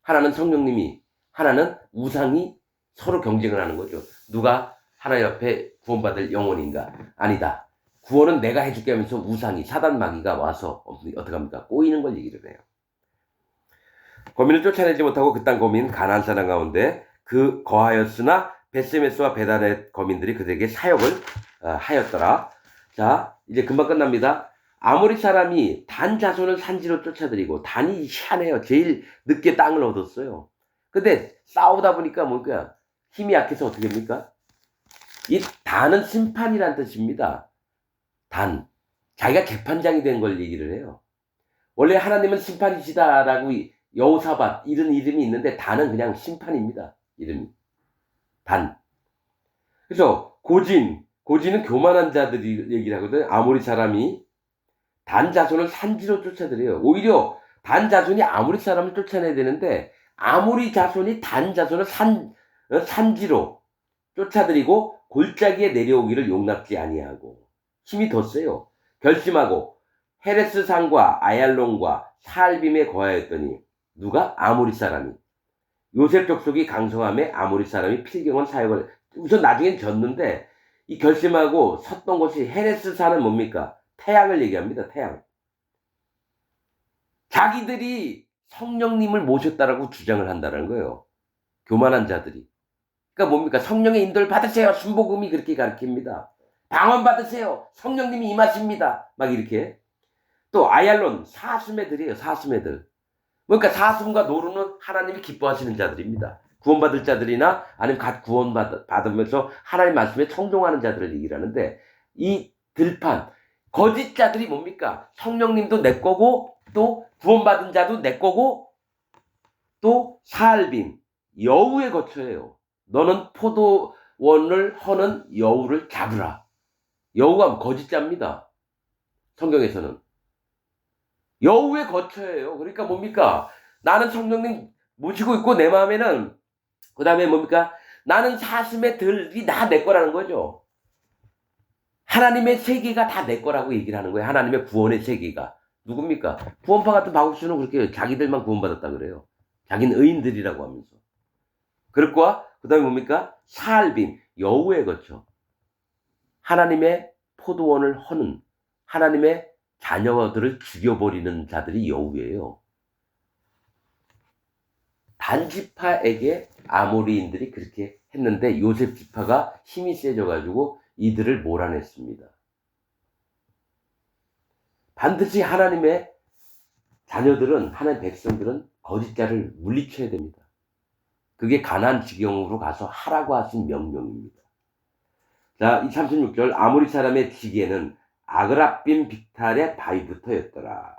하나는 성령님이, 하나는 우상이 서로 경쟁을 하는 거죠. 누가 하나님 앞에 구원받을 영혼인가? 아니다. 구원은 내가 해줄게 하면서 우상이, 사단 마귀가 와서 어떻게 합니까? 꼬이는 걸 얘기를 해요. 거민을 쫓아내지 못하고 그 땅 거민 가나안 사람 가운데 그 거하였으나 베스메스와 베다렛 거민들이 그들에게 사역을 하였더라. 자, 이제 금방 끝납니다. 아모리 사람이 단 자손을 산지로 쫓아들이고 단이 희한해요. 제일 늦게 땅을 얻었어요. 근데 싸우다 보니까 뭔가 힘이 약해서 어떻게 합니까? 이 단은 심판이란 뜻입니다. 단. 자기가 재판장이 된 걸 얘기를 해요. 원래 하나님은 심판이시다라고 여호사밧 이런 이름이 있는데 단은 그냥 심판입니다. 이름이. 단. 그래서 고진은 교만한 자들이 얘기를 하거든. 아모리 사람이 단 자손을 산지로 쫓아들여요. 오히려 단 자손이 아모리 사람을 쫓아내야 되는데 아모리 자손이 단 자손을 산지로 쫓아들이고 골짜기에 내려오기를 용납지 아니하고. 힘이 더 세요. 결심하고 헤레스 산과 아얄론과 살빔에 거하였더니 누가? 아모리 사람이. 요셉 족속이 강성함에 아모리 사람이 필경원 사역을 우선 나중엔 졌는데 이 결심하고 섰던 곳이 헤레스 산은 뭡니까? 태양을 얘기합니다. 태양. 자기들이 성령님을 모셨다라고 주장을 한다는 거예요. 교만한 자들이. 그러니까 뭡니까? 성령의 인도를 받으세요. 순복음이 그렇게 가르칩니다. 방언 받으세요. 성령님이 임하십니다. 막 이렇게. 또 아얄론 사슴애들이에요. 사슴애들. 그러니까 사슴과 노루는 하나님이 기뻐하시는 자들입니다. 구원받을 자들이나 아니면 갓 구원받으면서 하나님 말씀에 청종하는 자들을 얘기를 하는데 이 들판 거짓 자들이 뭡니까? 성령님도 내 거고 또 구원받은 자도 내 거고 또 살빔 여우의 거처예요. 너는 포도원을 허는 여우를 잡으라. 여우가 거짓자입니다. 성경에서는. 여우의 거처예요. 그러니까 뭡니까? 나는 성령님 모시고 있고 내 마음에는 그 다음에 뭡니까? 나는 사슴의 들이 다 내 거라는 거죠. 하나님의 세계가 다 내 거라고 얘기를 하는 거예요. 하나님의 구원의 세계가. 누굽니까? 구원파 같은 바울수는 그렇게 자기들만 구원받았다 그래요. 자기는 의인들이라고 하면서. 그렇고 그 다음에 뭡니까? 살빔, 여우의 거처. 하나님의 포도원을 허는 하나님의 자녀들을 죽여버리는 자들이 여우예요. 단지파에게 아모리인들이 그렇게 했는데 요셉 지파가 힘이 세져가지고 이들을 몰아냈습니다. 반드시 하나님의 자녀들은, 하나님의 백성들은 거짓자를 물리쳐야 됩니다. 그게 가나안 지경으로 가서 하라고 하신 명령입니다. 자, 이 36절 아모리 사람의 지게는 아그라빔 비탈의 바위부터였더라.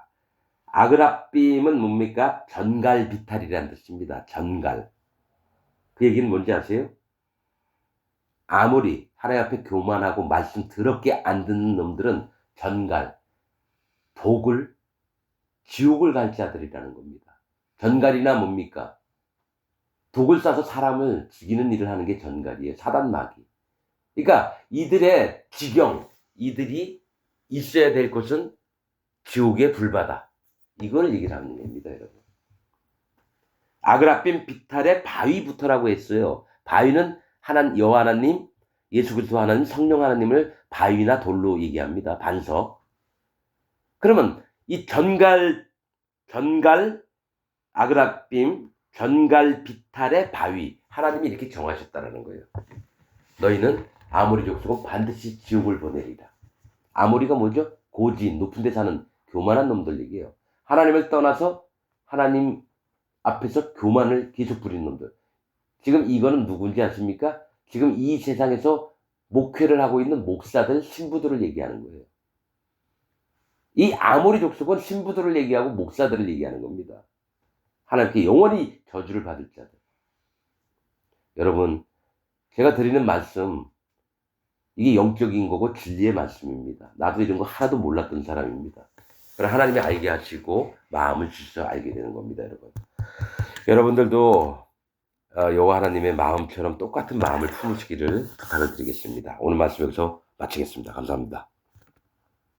아그라빔은 뭡니까? 전갈 비탈이라는 뜻입니다. 전갈. 그 얘기는 뭔지 아세요? 아무리 하나님 앞에 교만하고 말씀 더럽게 안 듣는 놈들은 전갈, 독을, 지옥을 갈 자들이라는 겁니다. 전갈이나 뭡니까? 독을 쏴서 사람을 죽이는 일을 하는 게 전갈이에요. 사단마귀. 그러니까 이들의 지경, 이들이 있어야 될 곳은 지옥의 불바다. 이걸 얘기를 하는 겁니다, 여러분. 아그라빔 비탈의 바위부터라고 했어요. 바위는 여호와 하나님, 예수 그리스도 하나님, 성령 하나님을 바위나 돌로 얘기합니다. 반석. 그러면 이 전갈 아그라빔 전갈 비탈의 바위 하나님이 이렇게 정하셨다라는 거예요. 너희는 아모리 족속은 반드시 지옥을 보내리라. 아모리가 뭐죠? 고지, 높은 데 사는 교만한 놈들 얘기예요. 하나님을 떠나서 하나님 앞에서 교만을 계속 부리는 놈들. 지금 이거는 누군지 아십니까? 지금 이 세상에서 목회를 하고 있는 목사들, 신부들을 얘기하는 거예요. 이 아모리 족속은 신부들을 얘기하고 목사들을 얘기하는 겁니다. 하나님께 영원히 저주를 받을 자들. 여러분, 제가 드리는 말씀, 이게 영적인 거고 진리의 말씀입니다. 나도 이런 거 하나도 몰랐던 사람입니다. 그럼 하나님이 알게 하시고 마음을 주셔서 알게 되는 겁니다, 여러분. 여러분들도 여호와 하나님의 마음처럼 똑같은 마음을 품으시기를 부탁을 드리겠습니다. 오늘 말씀 여기서 마치겠습니다. 감사합니다.